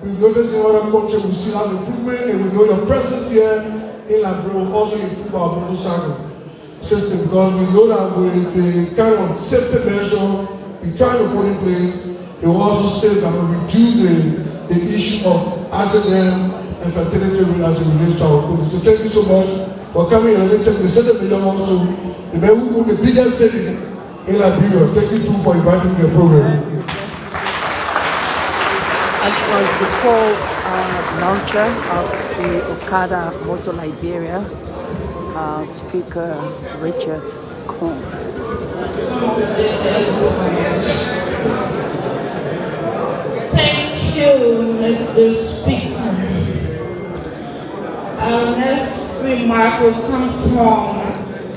We've noticed in other countries we see an improvement, and we know your presence here in Liberia will also improve our motorcycle system, because we know that with the kind of safety measure we try to put in place, it will also save and will reduce the issue of accident and fatality rate as it relates to our police. So thank you so much for coming and letting the Senate Million also, the man who the biggest city in Liberia. Thank you too for inviting me to the program. As was the co-launcher of the Okadamotto Liberia, Speaker Richard Koung. Thank you, Mr. Speaker. Our next remark will come from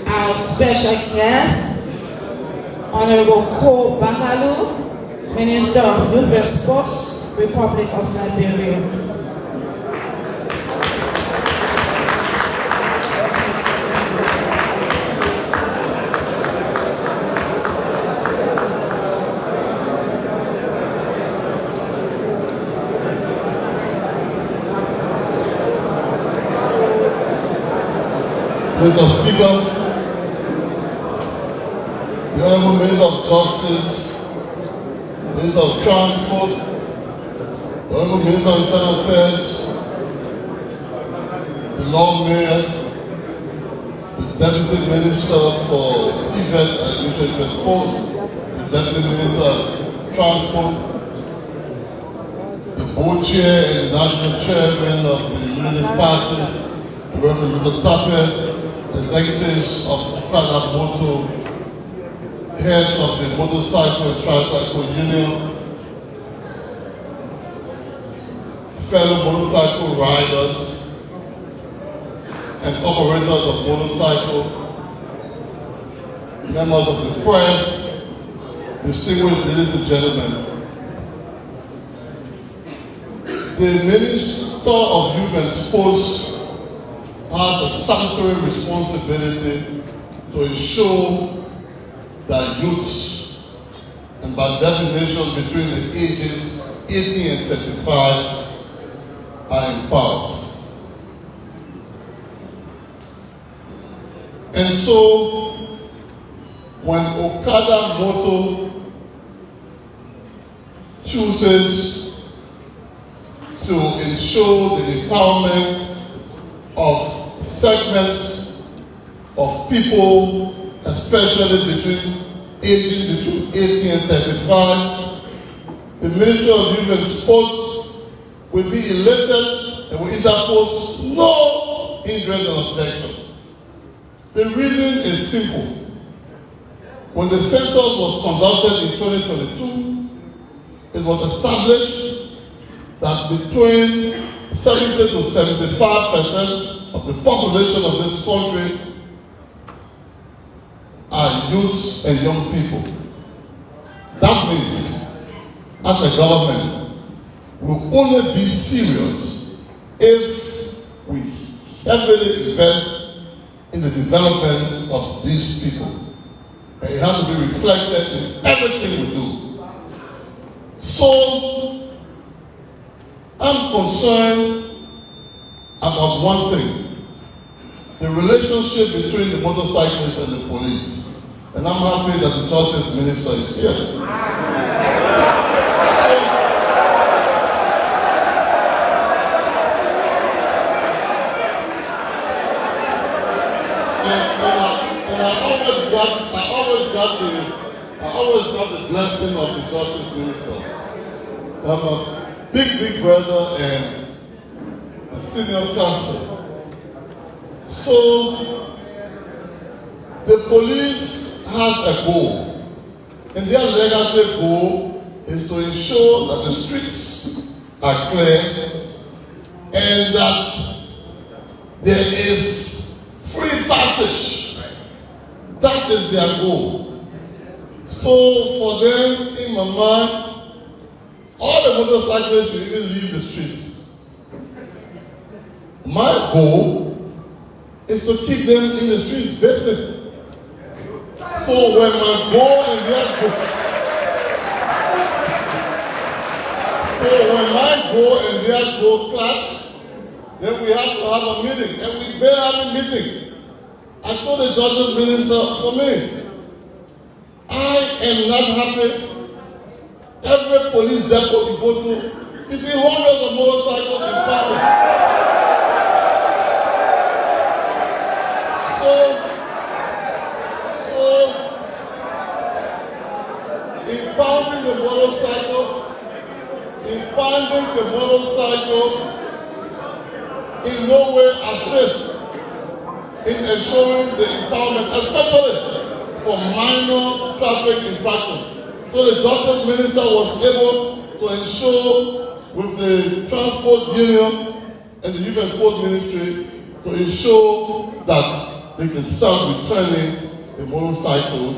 our special guest, Honorable Koung, Minister of Youth and Sports, Republic of Liberia. Mr. Speaker, the Honorable Minister of Justice, Minister of Transport, the Honorable Minister of Internal Affairs, the Lord Mayor, the Deputy Minister for TVET and Youth and Sports, the Deputy Minister of Transport, the Board Chair and the National Chairman of the Unity Party, Reverend Okadamotto, executives of Okadamotto, heads of the Motorcycle and Tricycle Union, fellow motorcycle riders and operators of motorcycle, members of the press, distinguished ladies and gentlemen. The Minister of Youth and Sports has a statutory responsibility to ensure that youths, and by definition between the ages 18 and 35, are empowered. And so, when Okadamotto chooses to ensure the empowerment of segments of people, especially between 18 and 35, the Ministry of Youth and Sports will be elected and will interpose no hindrance and objection. The reason is simple. When the census was conducted in 2022, it was established that between 70 to 75% of the population of this country are youths and young people. That means, as a government, we'll only be serious if we heavily invest in the development of these people. And it has to be reflected in everything we do. So, I'm concerned about one thing: the relationship between the motorcyclists and the police. And I'm happy that the Justice Minister is here. And I always got the blessing of the Justice Minister. I'm a big brother and a senior counsel. So the police has a goal, and their legacy goal is to ensure that the streets are clear and that there is free passage. That is their goal. So for them, in my mind, all the motorcyclists will even leave the streets. My goal is to keep them in the streets basic. So when my goal and their goal, So when I go and they go clash, then we have to have a meeting, and we better have a meeting. I told the justice minister, for me, I am not happy. Every police depot you go to, you see hundreds of motorcycles in Kpan. So impounding the motorcycle, impounding the motorcycles in no way assist in ensuring the impoundment, especially for minor traffic infractions. So the justice minister was able to ensure with the transport union and the youth and sports ministry to ensure that they can start returning the motorcycles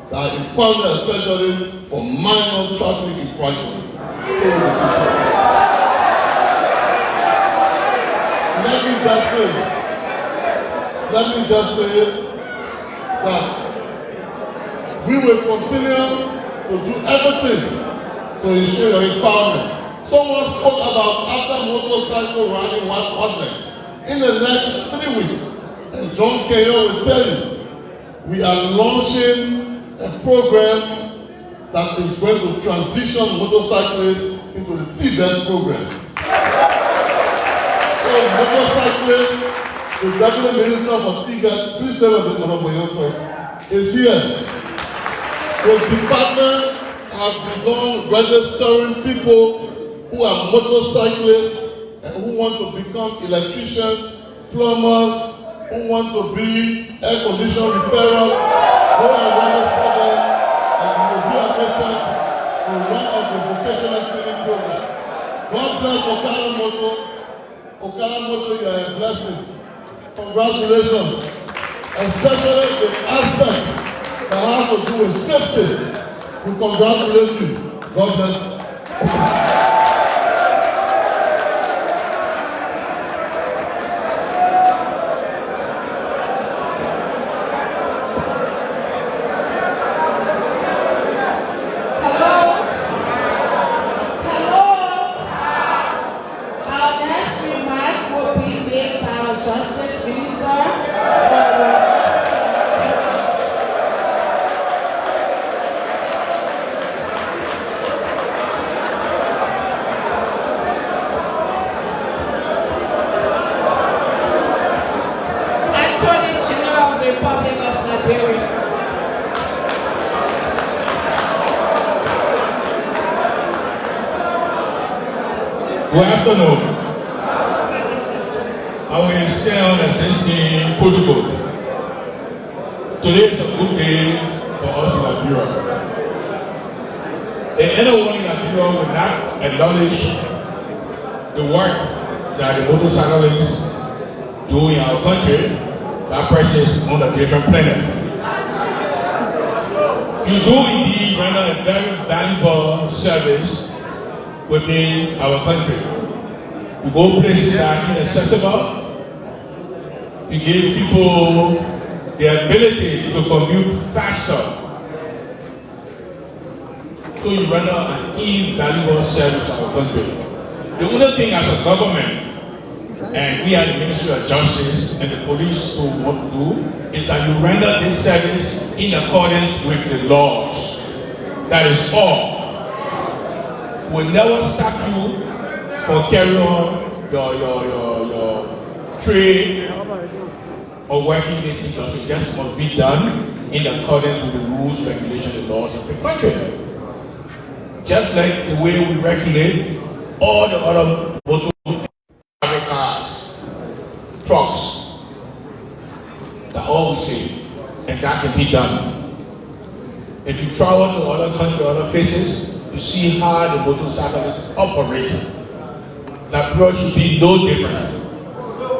that are impounded, especially for minor traffic infractions. Let me just say that we will continue to do everything to ensure your empowerment. Someone spoke about after motorcycle riding one. In the next 3 weeks, and John Kenyon will tell you, we are launching a program that is going to transition motorcyclists into the Tibet program. So motorcyclists, the Deputy Minister for Tibet, please tell us the Honorable is here. The department has begun registering people who are motorcyclists and who want to become electricians, plumbers, who want to be air condition repairers. Go and register them, and you will be admitted to one of the vocational training programs. God bless Okadamotto. Okadamotto, you are a blessing. Congratulations, especially the aspect that has to do with safety. We congratulate you. God bless you. Our next remark will be made by our Justice Minister. Republic of Liberia. Good afternoon. I will share on the existing protocol. Today is a good day for us in Liberia. If anyone in Liberia will not acknowledge the work that the motorcyclists do in our country, that person is on a different planet. You do indeed render a very valuable service within our country. You go places that are inaccessible. You give people the ability to commute faster. So you render an invaluable service to our country. The only thing as a government, and we are the Ministry of Justice and the police who want to do, is that you render this service in accordance with the laws. That is all. We'll never stop you from carrying on your trade or working this because it just must be done in accordance with the rules, regulations, and laws of the country. Just like the way we regulate all the other motor cars, trucks, that all we see, and that can be done. If you travel to other countries, other places, you see how the motorcyclists operate. That approach should be no different.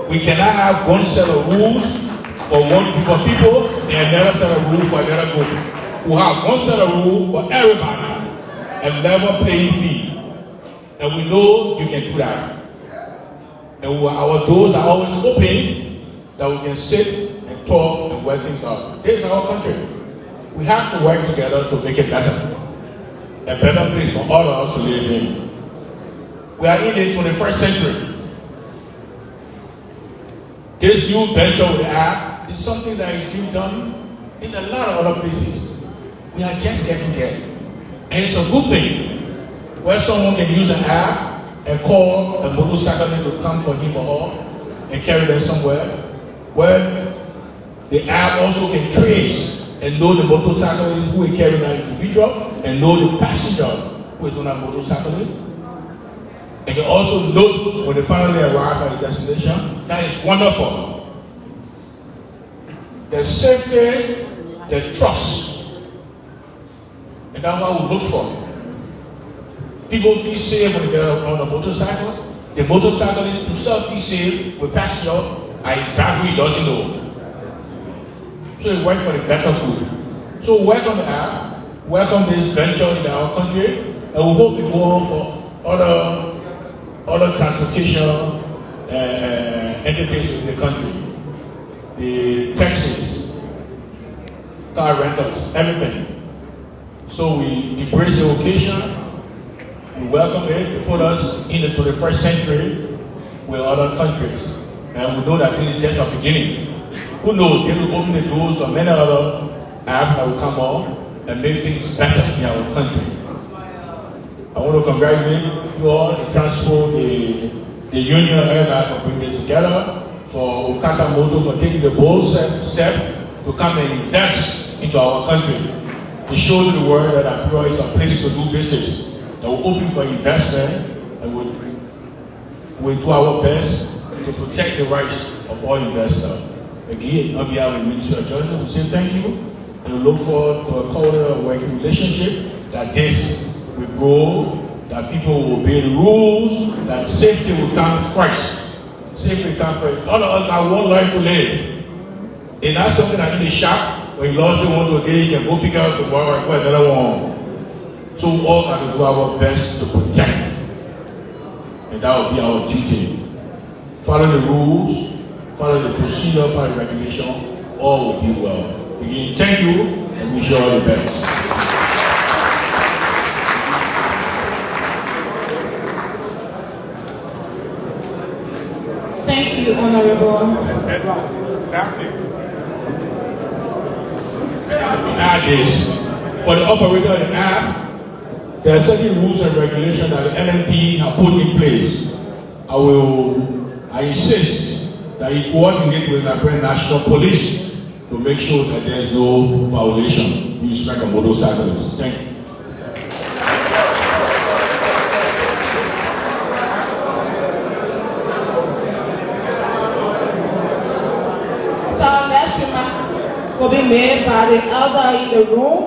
We cannot have one set of rules for one group of people and another set of rules for another group. We have one set of rules for everybody, a level playing field. And we know you can do that. And our doors are always open that we can sit and talk and work things out. This is our country. We have to work together to make it better. A better place for all of us to live in. We are in the 21st century. This new venture with the app is something that is being done in a lot of other places. We are just getting there. And it's a good thing where someone can use an app and call a motorcyclist to come for him or her and carry them somewhere, where the app also can trace and know the motorcyclist who is carrying that individual and know the passenger who is on that motorcyclist. And can also note when they finally arrive at the destination. That is wonderful. The safety, the trust, and that's what we look for. People feel safe when they get on a motorcycle. The motorcyclist himself feels safe with passenger and his driver he doesn't know. So it works for the better good. So welcome the app, welcome this venture in our country, and we hope it go on for other transportation entities in the country. The taxis, car rentals, everything. So we embrace the occasion. We welcome it. It put us in the 21st century with other countries. And we know that this is just a beginning. Who knows, they will open the doors for many other apps that will come on and make things better in our country. I want to congratulate you all, the transport, the union airline for bringing it together, for Okadamotto for taking the bold step to come and invest into our country. To show to the world that Akura is a place to do business. That we're open for investment and we'll do our best to protect the rights of all investors. Again, on behalf of the Ministry of Justice, we say thank you and we look forward to a cordial working relationship that this will grow, that people will obey the rules, that safety will come first. Safety will come first. All of us have one life to live. It's not something that in the shop, when you lost it one today, you can go pick up the one or another one. So we all have to do our best to protect. And that will be our duty. Follow the rules, follow the procedure, follow the regulation, all will be well. Again, thank you and wish you all the best. Thank you, Honorable. For the operator of the app, there are certain rules and regulations that the NMP have put in place. I insist that you coordinate with the Nigerian National Police to make sure that there is no violation with respect to motorcyclists. Thank you. So next remark will be made by the elder in the room,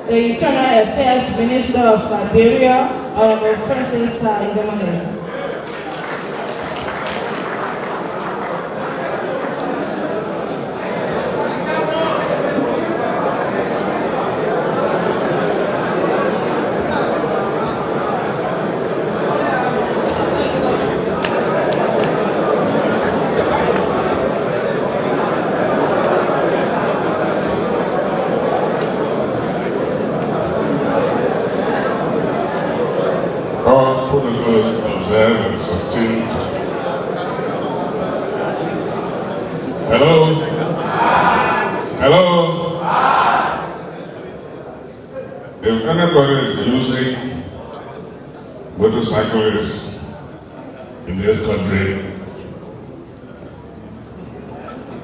the Internal Affairs Minister of Liberia, Honorable Francis Idemone. Hello? Hello? If anybody is using motorcycles in this country,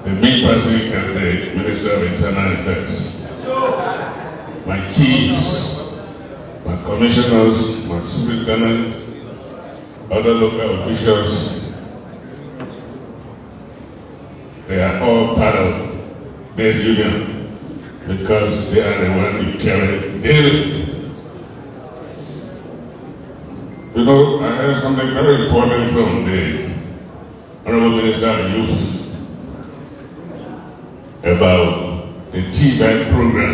the me personally and the Minister of Internal Affairs, my chiefs, my commissioners, my superintendent, other local officials, they are all part of this union because they are the ones who carry daily. You know, I heard something very important from the Honorable Minister of Youth about the Kpan program.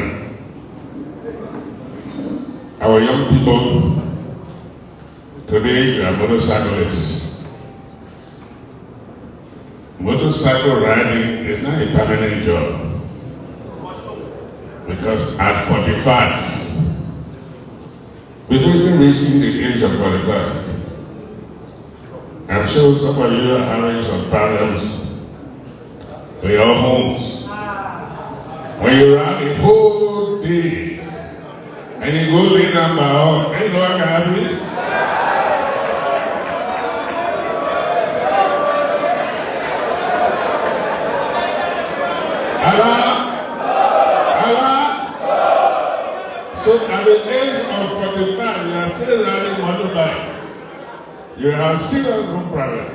Our young people today are motorcyclists. Motorcycle riding is not a permanent job because at 45, before even reaching the age of 45, I'm sure some of you are having some problems with your homes. When you run a whole day and you go lay down by all, ain't no one happy. Allah. So at the age of 45, you are still riding motorbike. You have serious problem.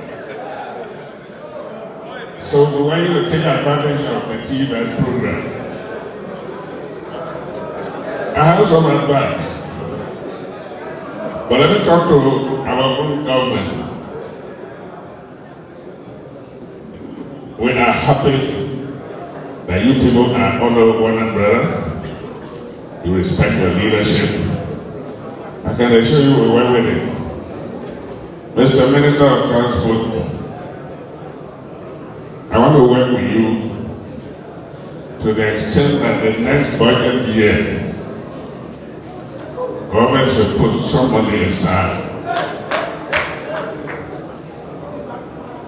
So the way you take advantage of the TVET program, I have some advice. But let me talk to our own government. We are happy that you people are under one umbrella. You respect your leadership. I can assure you we work with it. Mr. Minister of Transport, I want to work with you to the extent that the next budget year, government should put some money aside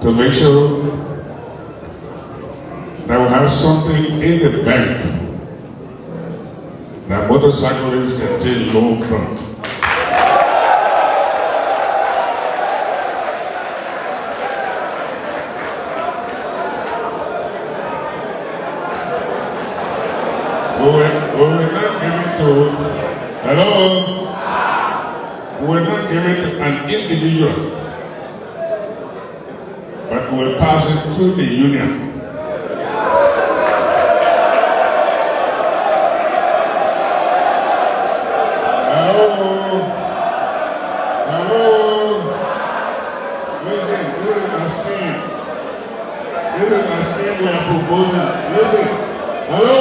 to make sure that we have something in the bank that motorcyclists can take loan from. We will not give it to, hello? We will not give it to an individual, but we will pass it through the union. We are proposing. Listen, hello?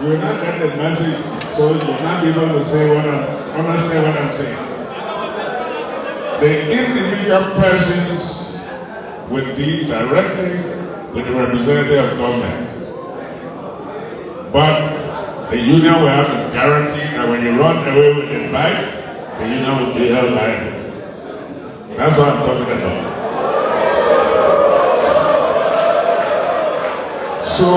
You will not get the message, so you will not be able to say understand what I'm saying. The individual persons will deal directly with the representative of government. But the union will have to guarantee that when you run away with the bike, the union will be held liable. That's what I'm talking about. So,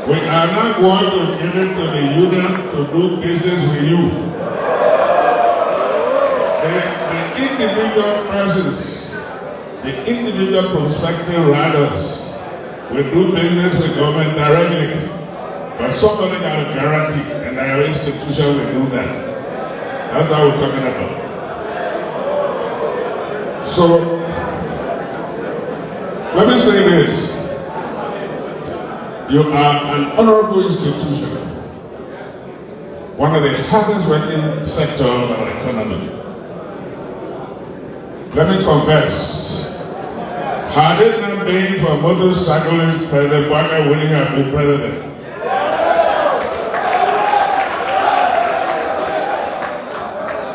we are not going to give it to the union to do business with you. The individual persons, the individual prospective riders will do business with government directly. But somebody got a guarantee, and our institution will do that. That's what we're talking about. So, let me say this. You are an honorable institution, one of the hardest working sectors of our economy. Let me confess, had it not been for motorcyclists, President Waka wouldn't have been president.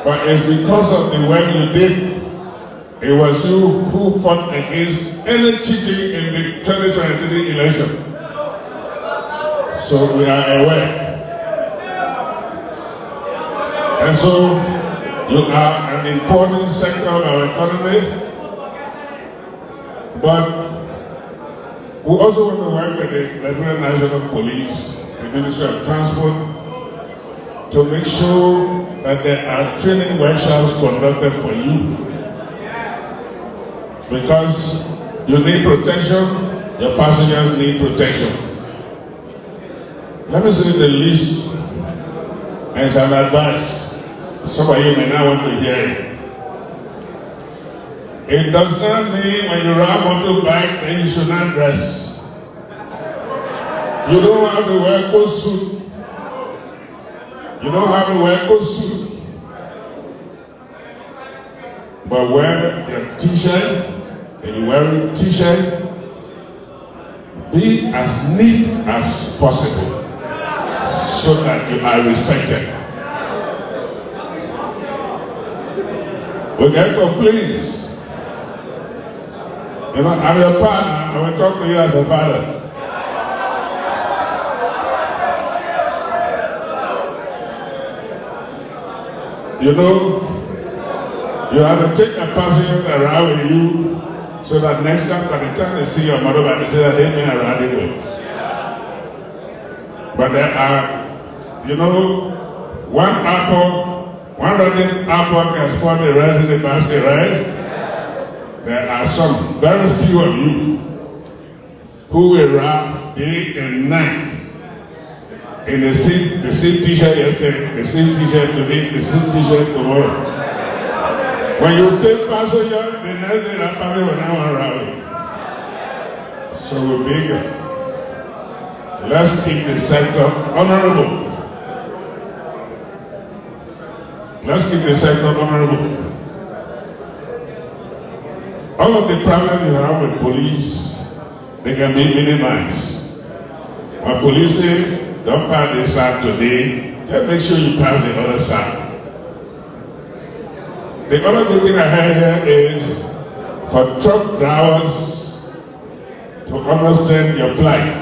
But it's because of the work you did. It was you who fought against any cheating in the 2023 election. So we are aware. And so you are an important sector of our economy. But we also want to work with the Liberia National Police, the Ministry of Transport, to make sure that there are training workshops conducted for you. Because you need protection, your passengers need protection. Let me say the least as an advice. Some of you may not want to hear it. It does not mean when you ride motorbike that you should not dress. You don't have to wear coat suit. You don't have to wear coat suit. But wear your t-shirt, and you wear a t-shirt, be as neat as possible so that you are respected. We get complaints. You know, I'm your partner, I will talk to you as a father. You know, You have to take a passenger around with you so that next time, by the time they see your motorbike, they say that they may around it with. But there are, you know, one rotten apple can spoil the rest of the basket, right? There are some, very few of you, who will rap day and night in the same t-shirt yesterday, the same t-shirt today, the same t-shirt tomorrow. When you take passenger, the next day that passenger will now rally. So we're bigger. Let's keep the sector honorable. Let's keep the sector honorable. All of the problems you have with police, they can be minimized. When police say, don't pass this side today, just make sure you pass the other side. The other thing I have here is for truck drivers to understand your plight.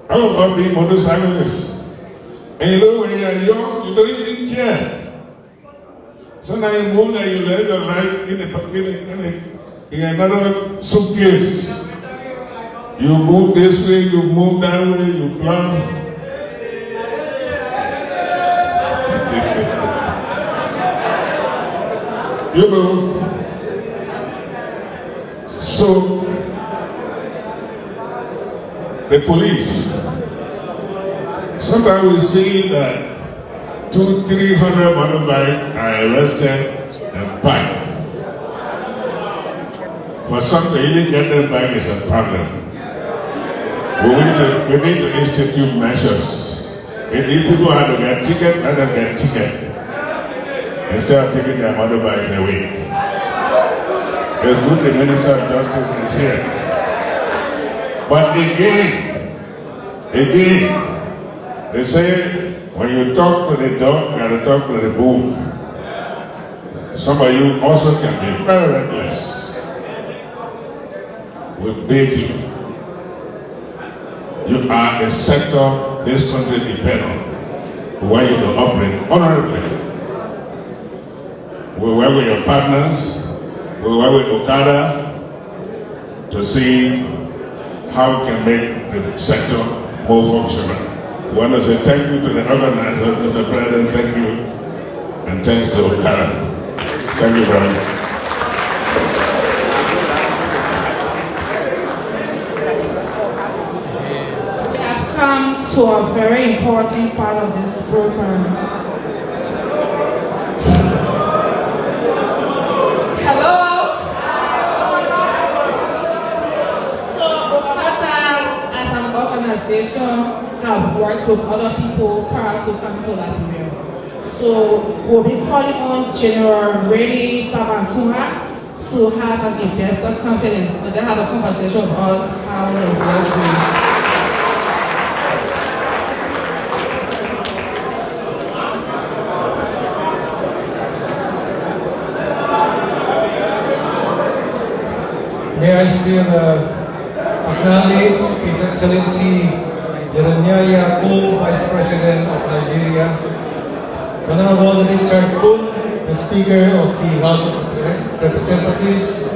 How about being motorcyclists? And you know, when you're young, you don't even care. Sometimes you move and you let your life in another suitcase. You move this way, you move that way, you plan. You know, so the police, sometimes we see that 200-300 motorbikes are arrested and back. For some to even get them back is a problem. We need to institute measures. If these people have to get ticket, let them get ticket. Instead of taking their motorbikes away. It's good the Minister of Justice is here. But again, they say when you talk to the dog, you have to talk to the bull. Some of you also can be very reckless. We beg you. You are a sector this country depends on. We want you to operate honorably. We work with your partners, we work with Okada to see how we can make the sector more functional. We want to say thank you to the organizers, Mr. President, thank you, and thanks to Okada. Thank you very much. We have come to a very important part of this program. Have worked with other people prior to coming to Liberia. So we'll be calling on General Rady Babasuma to have an investor conference. So they have a conversation with us how it works. May I still acknowledge His Excellency Jeremiah Koung, Vice President of Liberia, Honorable Richard Koung, the Speaker of the House of Representatives,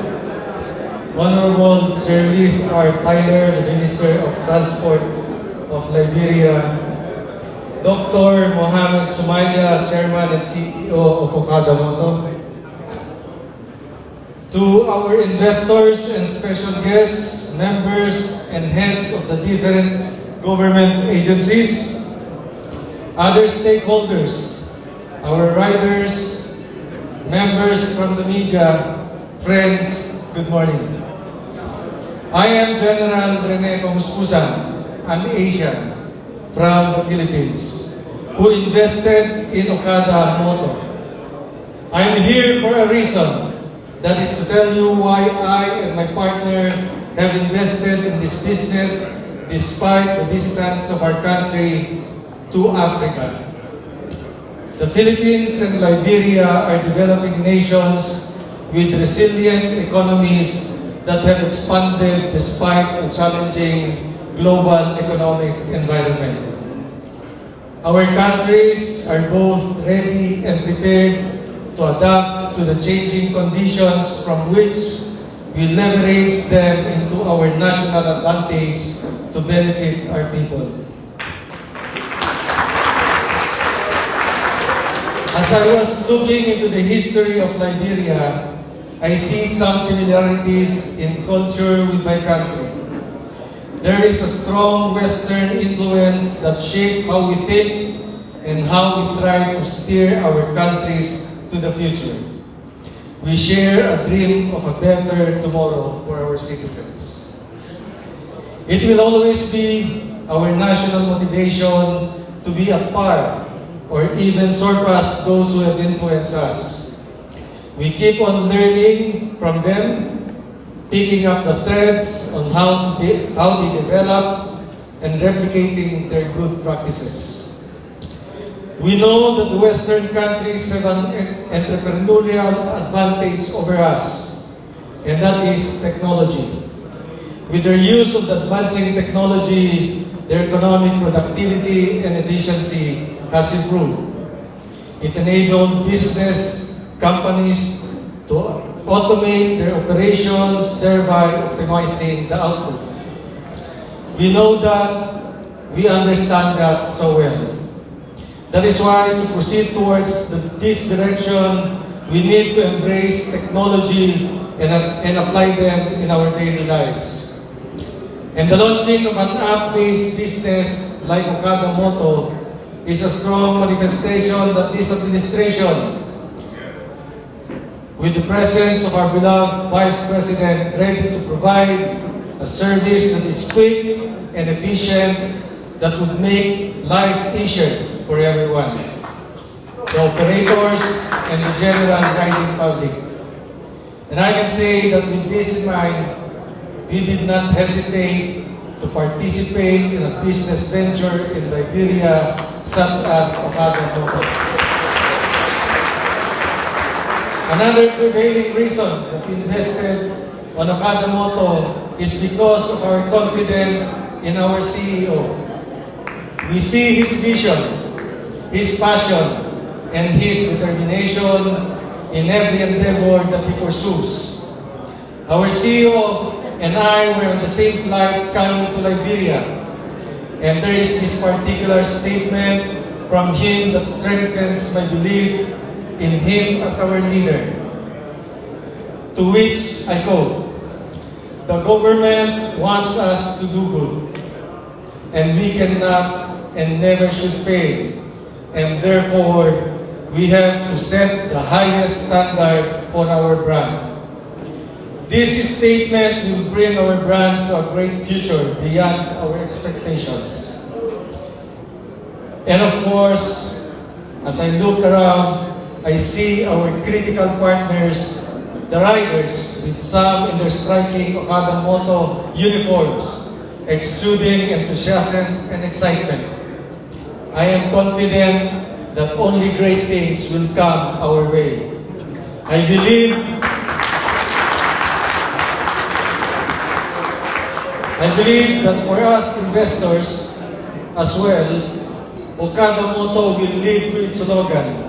Honorable Sir Leif R. Tyler, the Minister of Transport of Liberia, Dr. Mohamed Sumaila, Chairman and CEO of Okadamotto, to our investors and special guests, members and heads of the different government agencies, other stakeholders, our riders, members from the media, friends, good morning. I am General Rene Pamuspusan, an Asian from the Philippines, who invested in Okadamotto. I am here for a reason, that is to tell you why I and my partner have invested in this business despite the distance of our country to Africa. The Philippines and Liberia are developing nations with resilient economies that have expanded despite a challenging global economic environment. Our countries are both ready and prepared to adapt to the changing conditions from which we leverage them into our national advantage to benefit our people. As I was looking into the history of Liberia, I see some similarities in culture with my country. There is a strong Western influence that shapes how we think and how we try to steer our countries to the future. We share a dream of a better tomorrow for our citizens. It will always be our national motivation to be a par or even surpass those who have influenced us. We keep on learning from them, picking up the threads on how they develop and replicating their good practices. We know that the Western countries have an entrepreneurial advantage over us, and that is technology. With their use of the advancing technology, their economic productivity and efficiency has improved. It enabled business companies to automate their operations, thereby optimizing the output. We know that, we understand that so well. That is why to proceed towards this direction, we need to embrace technology and apply them in our daily lives. And the launching of an app-based business like Okadamotto is a strong manifestation that this administration, with the presence of our beloved Vice President, ready to provide a service that is quick and efficient that would make life easier for everyone, the operators and the general riding public. And I can say that with this in mind, we did not hesitate to participate in a business venture in Liberia such as Okadamotto. Another prevailing reason that we invested on Okadamotto is because of our confidence in our CEO. We see his vision, his passion, and his determination in every endeavor that he pursues. Our CEO and I were on the same flight coming to Liberia, and there is this particular statement from him that strengthens my belief in him as our leader, to which I quote, "The government wants us to do good, and we cannot and never should fail, and therefore we have to set the highest standard for our brand. This statement will bring our brand to a great future beyond our expectations." And of course, as I look around, I see our critical partners, the riders, with some in their striking Okadamotto uniforms, exuding enthusiasm and excitement. I am confident that only great things will come our way. I believe that for us investors as well, Okadamotto will live to its slogan,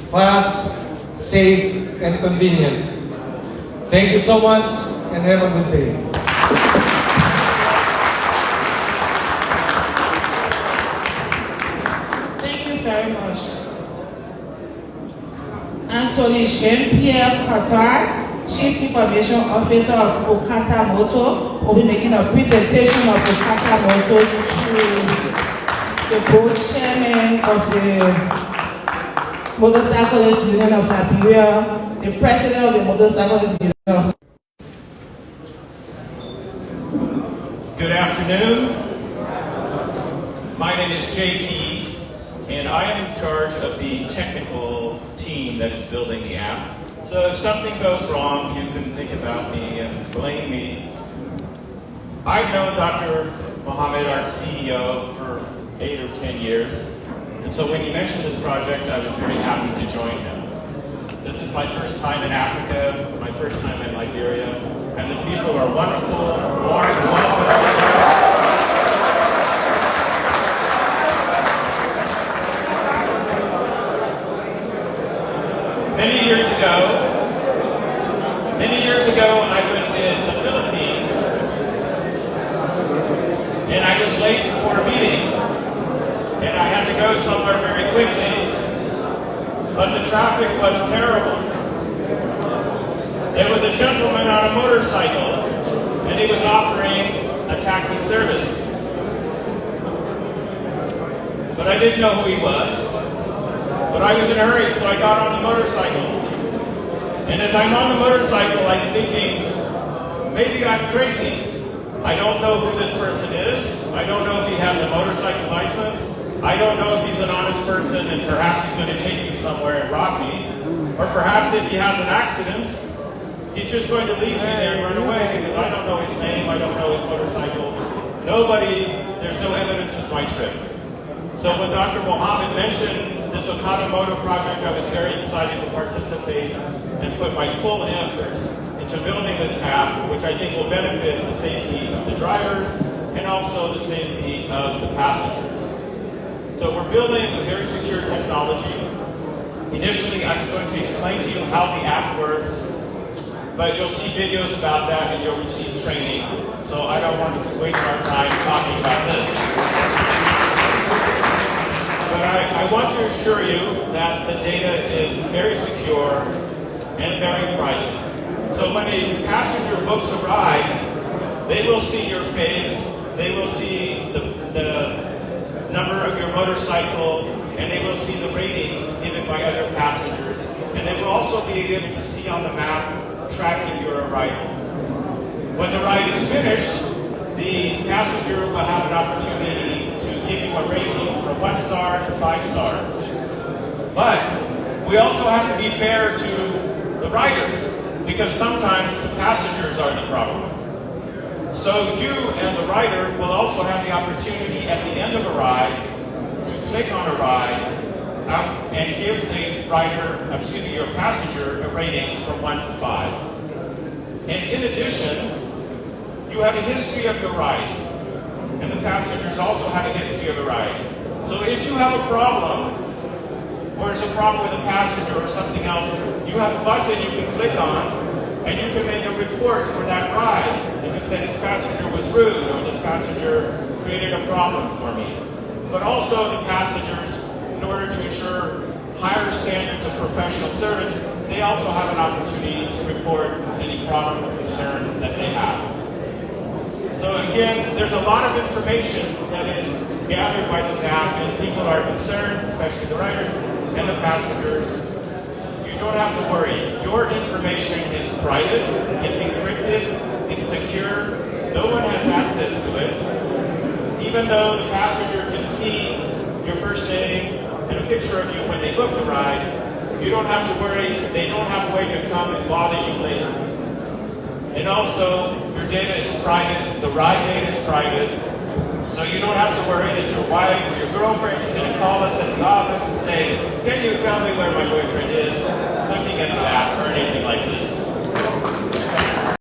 fast, safe, and convenient. Thank you so much and have a good day. Thank you very much. Anthony Jean-Pierre Qatar, Chief Information Officer of Okadamotto, will be making a presentation of Okadamotto to the board chairman of the Motorcyclist Union of Liberia, the president of the Motorcyclist Union. Good afternoon. My name is JP, and I am in charge of the technical team that is building the app. So if something goes wrong, you can think about me and blame me. I've known Dr. Mohammed, our CEO, for 8 or 10 years. And so when he mentioned this project, I was very happy to join him. This is my first time in Africa, my first time in Liberia, and the people are wonderful, warm, and welcoming. Many years and I was late for a meeting, and I had to go somewhere very quickly, but the traffic was terrible. There was a gentleman on a motorcycle, and he was offering a taxi service. But I didn't know who he was. But I was in a hurry, so I got on the motorcycle. And as I'm on the motorcycle, I'm thinking, maybe I'm crazy. I don't know who this person is. I don't know if he has a motorcycle license. I don't know if he's an honest person and perhaps he's going to take me somewhere and rob me. Or perhaps if he has an accident, he's just going to leave me there and run away because I don't know his name, I don't know his motorcycle. There's no evidence of my trip. So when Dr. Mohammed mentioned this Okadamotto project, I was very excited to participate and put my full effort into building this app, which I think will benefit the safety of the drivers and also the safety of the passengers. So we're building a very secure technology. Initially, I was going to explain to you how the app works, but you'll see videos about that and you'll receive training. So I don't want to waste our time talking about this. But I want to assure you that the data is very secure and very private. So when a passenger books a ride, they will see your face, they will see the number of your motorcycle, and they will see the ratings given by other passengers. And they will also be able to see on the map tracking your arrival. When the ride is finished, the passenger will have an opportunity to give you a rating from 1 star to 5 stars. But we also have to be fair to the riders, because sometimes the passengers are the problem. So you, as a rider, will also have the opportunity at the end of a ride to click on a ride and give your passenger a rating from 1 to 5. And in addition, you have a history of your rides. And the passengers also have a history of the rides. So if you have a problem, or there's a problem with a passenger or something else, you have a button you can click on, and you can make a report for that ride. You can say this passenger was rude, or this passenger created a problem for me. But also the passengers, in order to ensure higher standards of professional service, they also have an opportunity to report any problem or concern that they have. So again, there's a lot of information that is gathered by this app, and people are concerned, especially the riders and the passengers. You don't have to worry. Your information is private, it's encrypted, it's secure. No one has access to it. Even though the passenger can see your first name and a picture of you when they book the ride, you don't have to worry. They don't have a way to come and bother you later. And also, your data is private, the ride data is private, so you don't have to worry that your wife or your girlfriend is going to call us at the office and say, can you tell me where my boyfriend is, looking at the app or anything like this.